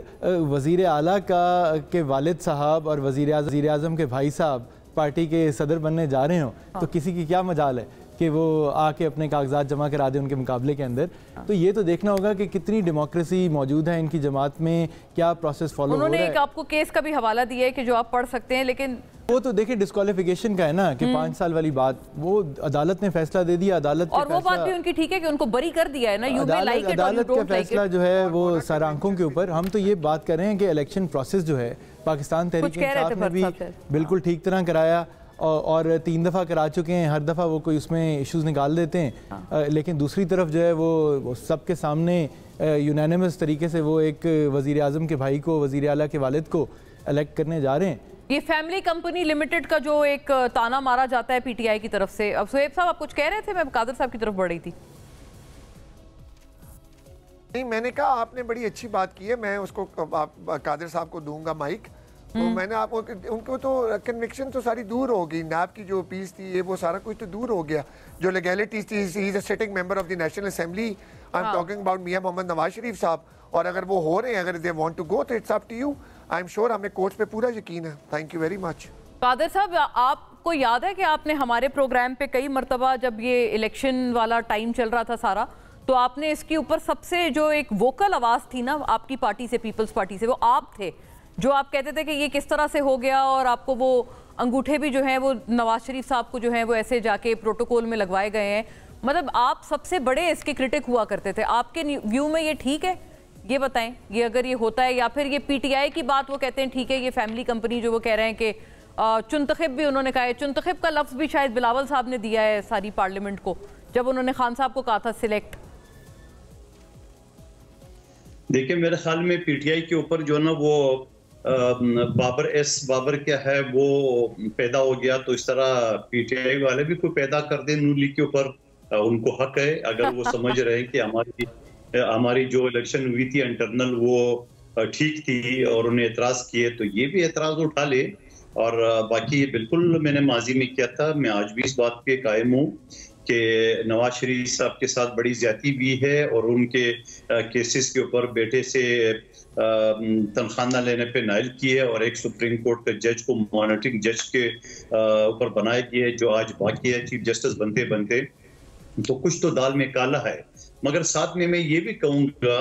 वज़ीर आला के वालिद साहब और वज़ीर आज़म के भाई साहब पार्टी के सदर बनने जा रहे हो तो किसी की क्या मजाल है कि वो आके अपने कागजात जमा करा दे उनके मुकाबले के अंदर। तो ये तो देखना होगा कि कितनी डेमोक्रेसी मौजूद है इनकी जमात में, क्या प्रोसेस फॉलो हो रहा है। उन्होंने एक आपको केस का भी हवाला दिया है कि जो आप पढ़ सकते हैं, लेकिन वो तो देखिए डिस्क्वालिफिकेशन का है ना कि 5 साल वाली बात, वो अदालत ने फैसला दे दिया। अदालत और वो बात भी उनकी ठीक है कि उनको बरी कर दिया है ना, यू मे लाइक इट और यू अदालत का डोंट लाइक फैसला जो है वो सर आंखों के ऊपर। हम तो ये बात कर रहे हैं कि इलेक्शन प्रोसेस जो है पाकिस्तान तहरीक इंसाफ ने भी बिल्कुल ठीक तरह कराया और 3 दफ़ा करा चुके हैं। हर दफ़ा वो कोई उसमें इश्यूज निकाल देते हैं, लेकिन दूसरी तरफ जो है वो सबके सामने यूनानिमस तरीके से वो एक वज़ीर आज़म के भाई को, वज़ीर आला के वालिद को इलेक्ट करने जा रहे हैं। ये फैमिली कंपनी लिमिटेड का जो एक ताना मारा जाता है पीटीआई की तरफ से। अब सुहेब साहब आप कुछ कह रहे थे, मैं कादर साहब की तरफ बढ़ रही थी। नहीं, मैंने कहा आपने बड़ी अच्छी बात की है, मैं उसको कादिर साहब को दूंगा माइक। तो मैंने आपको उनको तो कन्विक्शन तो सारी दूर हो गई, नैब की जो अपील्स थी ये वो सारा कुछ तो दूर हो गया। जो लीगैलिटीज थी, he is a sitting member of the national assembly, I am talking about Mian Mohammad Nawaz Sharif sahab. और अगर वो हो रहे हैं, अगर दे वांट टू गो तो it's up to you. I am sure हमें कोर्ट्स पे पूरा यकीन है। Thank you very much. Qadir sahab, आपको याद है कि आपने हमारे प्रोग्राम पे कई मरतबा जब ये इलेक्शन वाला टाइम चल रहा था सारा, तो आपने इसके ऊपर सबसे जो एक वोकल आवाज़ थी ना आपकी पार्टी से, पीपल्स पार्टी से, वो आप थे, जो आप कहते थे कि ये किस तरह से हो गया। और आपको वो अंगूठे भी जो हैं वो नवाज शरीफ साहब को जो हैं वो ऐसे जाके प्रोटोकॉल में लगवाए गए हैं। मतलब आप सबसे बड़े इसके क्रिटिक हुआ करते थे। आपके व्यू में ये ठीक है? ये बताएं, ये अगर ये होता है, या फिर ये पीटीआई की बात वो कहते हैं ठीक है, ये फैमिली कंपनी जो वो कह रहे हैं कि चुनतखिब भी उन्होंने कहा है, चुनतखिब का लफ्ज़ भी शायद बिलावल साहब ने दिया है सारी पार्लियामेंट को जब उन्होंने खान साहब को कहा था सिलेक्ट। देखिए, मेरे ख्याल में पीटीआई के ऊपर जो ना वो बाबर क्या है वो पैदा हो गया, तो इस तरह पीटीआई वाले भी कोई पैदा कर दे नून लीग के ऊपर, उनको हक है। अगर वो समझ रहे हैं कि हमारी जो इलेक्शन हुई थी इंटरनल वो ठीक थी और उन्हें एतराज किए, तो ये भी एतराज उठा ले। और बाकी बिल्कुल मैंने माजी में किया था, मैं आज भी इस बात पे कायम हूँ कि नवाज शरीफ साहब के साथ बड़ी ज्यादती भी है और उनके केसेस के ऊपर बेटे से तनख्वाह न लेने पे नाइल की है और एक सुप्रीम कोर्ट के जज को मॉनिटरिंग जज के ऊपर बनाया गया है, जो आज बाकी है चीफ जस्टिस बनते बनते। तो कुछ तो दाल में काला है। मगर साथ में मैं ये भी कहूंगा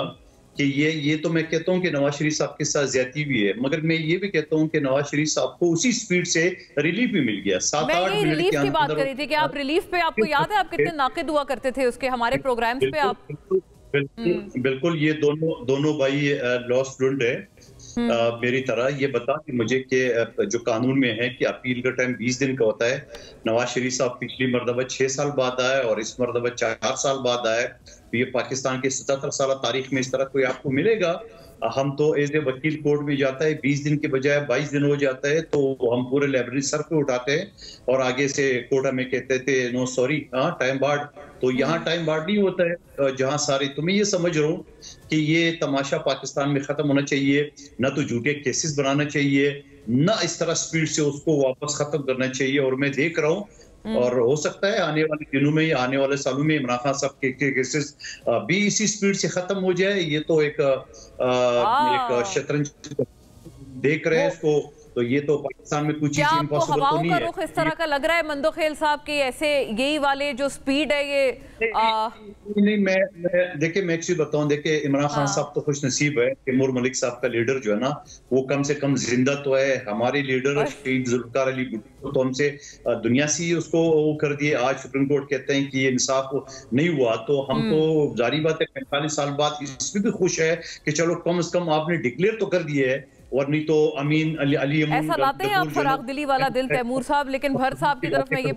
कि ये तो मैं कहता हूं कि नवाज शरीफ साहब के साथ ज्यादती भी है, मगर मैं ये भी कहता हूं कि नवाज शरीफ साहब को उसी स्पीड से रिलीफ भी मिल गया। 7-8 मिनट रिलीफ की बात कर रही थी कि आप रिलीफ पे, आपको याद है आप कितने नाक़िद हुआ करते थे उसके हमारे प्रोग्राम्स पे आप। बिल्कुल ये दोनों भाई लॉ स्टूडेंट है मेरी तरह। ये बता कि मुझे कि जो कानून में है कि अपील का टाइम 20 दिन का होता है। नवाज शरीफ साहब पिछली मरतबा 6 साल बाद आए और इस मरतबा 4 साल बाद आए। तो ये पाकिस्तान के 77 साल तारीख में इस तरह कोई आपको मिलेगा? हम तो एज ए वकील कोर्ट में जाता है 20 दिन के बजाय 22 दिन हो जाता है, तो हम पूरे लाइब्रेरी सर पे उठाते हैं और आगे से कोर्ट हमें कहते थे नो सॉरी, टाइम बार्ड। तो यहाँ टाइम बार्ड नहीं होता है जहाँ सारे। तो मैं ये समझ रहा हूँ कि ये तमाशा पाकिस्तान में खत्म होना चाहिए, न तो झूठे केसेस बनाना चाहिए, न इस तरह स्पीड से उसको वापस खत्म करना चाहिए। और मैं देख रहा हूँ और हो सकता है आने वाले दिनों में, आने वाले सालों में इमरान खान साहब के केसेस भी इसी स्पीड से खत्म हो जाए। ये तो एक शतरंज देख रहे हैं इसको, तो ये तो पाकिस्तान में कुछ चीज इम्पॉसिबल तो नहीं है। रुख इस तरह का लग रहा है मंदो खेल साहब की, ऐसे यही वाले जो स्पीड है ये नहीं मैं देखिए मैं एक चीज बताऊं। देखिए इमरान खान साहब तो खुश नसीब है, तैमूर मलिक साहब का लीडर जो है ना वो कम से कम जिंदा तो है। हमारे लीडर शहीद जुल्फिकार अली भुट्टो तो हमसे दुनिया से ही उसको वो कर दिए। आज सुप्रीम कोर्ट कहते हैं कि ये इंसाफ नहीं हुआ, तो हम तो जारी बात है 45 साल बाद इसमें भी खुश है कि चलो कम से कम आपने डिक्लेयर तो कर दिए है। और नहीं तो अमीन अली ऐसा लाते हैं आप फराग दिली वाला दिल तैमूर साहब, लेकिन भर साहब की तरफ में ये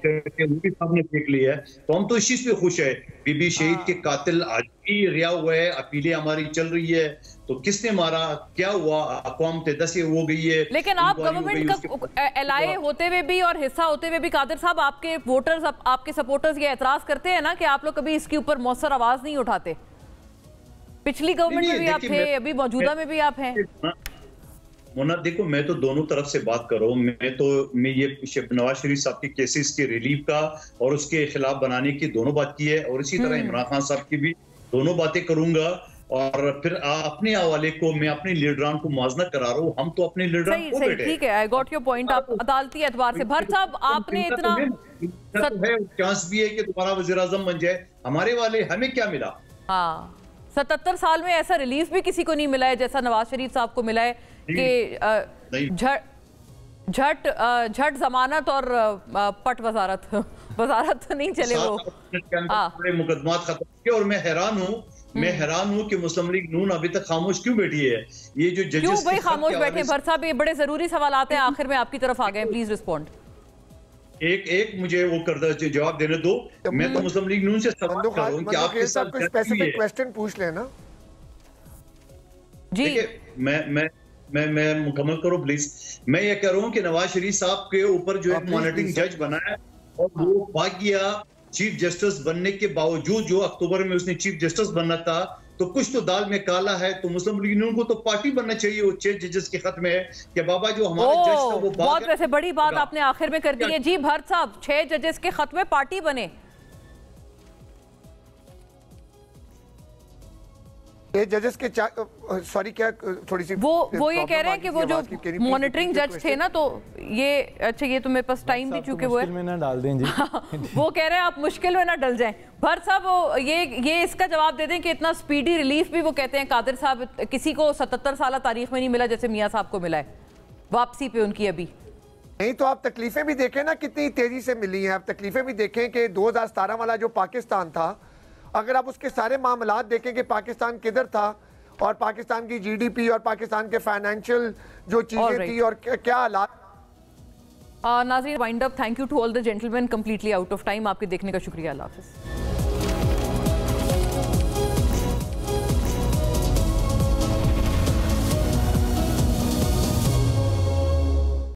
साहब ने देख लिया है, तो हम तो इस चीज पे खुश है। बीबी शहीद के कातिल आज भी रिहा हुआ है, अपीलें हमारी चल रही है। तो किसने मारा, क्या हुआ, अक़वाम मुत्तहिदा से हो गई है। लेकिन आप गवर्नमेंट का एलाए होते हुए भी और हिस्सा होते हुए भी कादिर साहब, आपके वोटर्स, आपके सपोर्टर्स ये एतराज करते हैं ना कि आप लोग कभी इसके ऊपर मौसर आवाज नहीं उठाते। पिछली गवर्नमेंट में भी आप थे, अभी मौजूदा में भी आप हैं। मोना देखो, मैं तो दोनों तरफ से बात कर रहा हूँ। मैं ये नवाज शरीफ साहब के केसेस के रिलीफ का और उसके खिलाफ बनाने की दोनों बात की है, और इसी तरह इमरान खान साहब की भी दोनों बातें करूंगा। और फिर अपने हवाले को मैं अपने लीडरान को मुआवजा करा रहा हूँ। हम तो अपने लीडरान को बैठे, ठीक है, आई गॉट योर पॉइंट। आप अदालती एतबार से भट्ट साहब आपने इतना चांस भी है कि तुम्हारा वज़ीर आज़म बन जाए, हमारे वाले हमें क्या मिला? हाँ, 77 साल में ऐसा रिलीफ भी किसी को नहीं मिला है जैसा नवाज शरीफ साहब को मिला है कि झट जमानत और पट वजारत तो नहीं चले वो। मुकदमात खत्म किए और मैं हैरान हूँ कि मुस्लिम लीग नून अभी तक खामोश क्यों बैठी है। ये जो जजेस क्यों भाई खामोश बैठे? भट्ट साहब ये बड़े जरूरी सवाल आते हैं, आखिर में आपकी तरफ आ गए, प्लीज रिस्पॉन्ड। एक मुझे वो कर जवाब देने दो। मैं तो मुस्लिम लीग नून से सवाल कर रहा हूं कि आपके साथ कोई स्पेसिफिक क्वेश्चन पूछ लेना जी। मैं मुकम्मल करो प्लीज। मैं ये कह रहा हूं कि नवाज शरीफ साहब के ऊपर जो एक मॉनिटरिंग जज बना है और वो भाग्य चीफ जस्टिस बनने के बावजूद जो अक्टूबर में उसने चीफ जस्टिस बनना था, तो कुछ तो दाल में काला है। तो मुस्लिम लीग नून को तो पार्टी बनना चाहिए। वो 6 जजेस के खत में है कि बाबा जो हमारे जज था वो बहुत वैसे बड़ी बात आपने आखिर में कर दी है जी। भट्ट साहब 6 जजेस के खत में पार्टी बने, ये जजेस के सॉरी क्या थोड़ी सी वो ये कह रहे हैं कि वो जो मॉनिटरिंग जज थे ना, तो ये अच्छा ये तो मेरे पास टाइम भी चुके हुए में ना डाल दें जी। वो कह रहे हैं आप मुश्किल में ना डल जाएं। भट्ट साहब ये इसका जवाब दे दें कि इतना स्पीडी रिलीफ भी वो कहते हैं कादिर साहब किसी को 77 साल तारीख में नहीं मिला जैसे मियां साहब को मिला है वापसी पे उनकी। अभी नहीं तो आप तकलीफें भी देखें ना कितनी तेजी से मिली हैं। आप तकलीफें भी देखें कि 2017 वाला जो पाकिस्तान था, अगर आप उसके सारे मामलात देखें कि पाकिस्तान किधर था और पाकिस्तान की जीडीपी और पाकिस्तान के फाइनेंशियल जो चीजें थी और क्या हालात। नाज़रीन wind up, thank you to all the gentleman, completely out of time. आपके देखने का शुक्रिया, अल्लाह हाफिज़।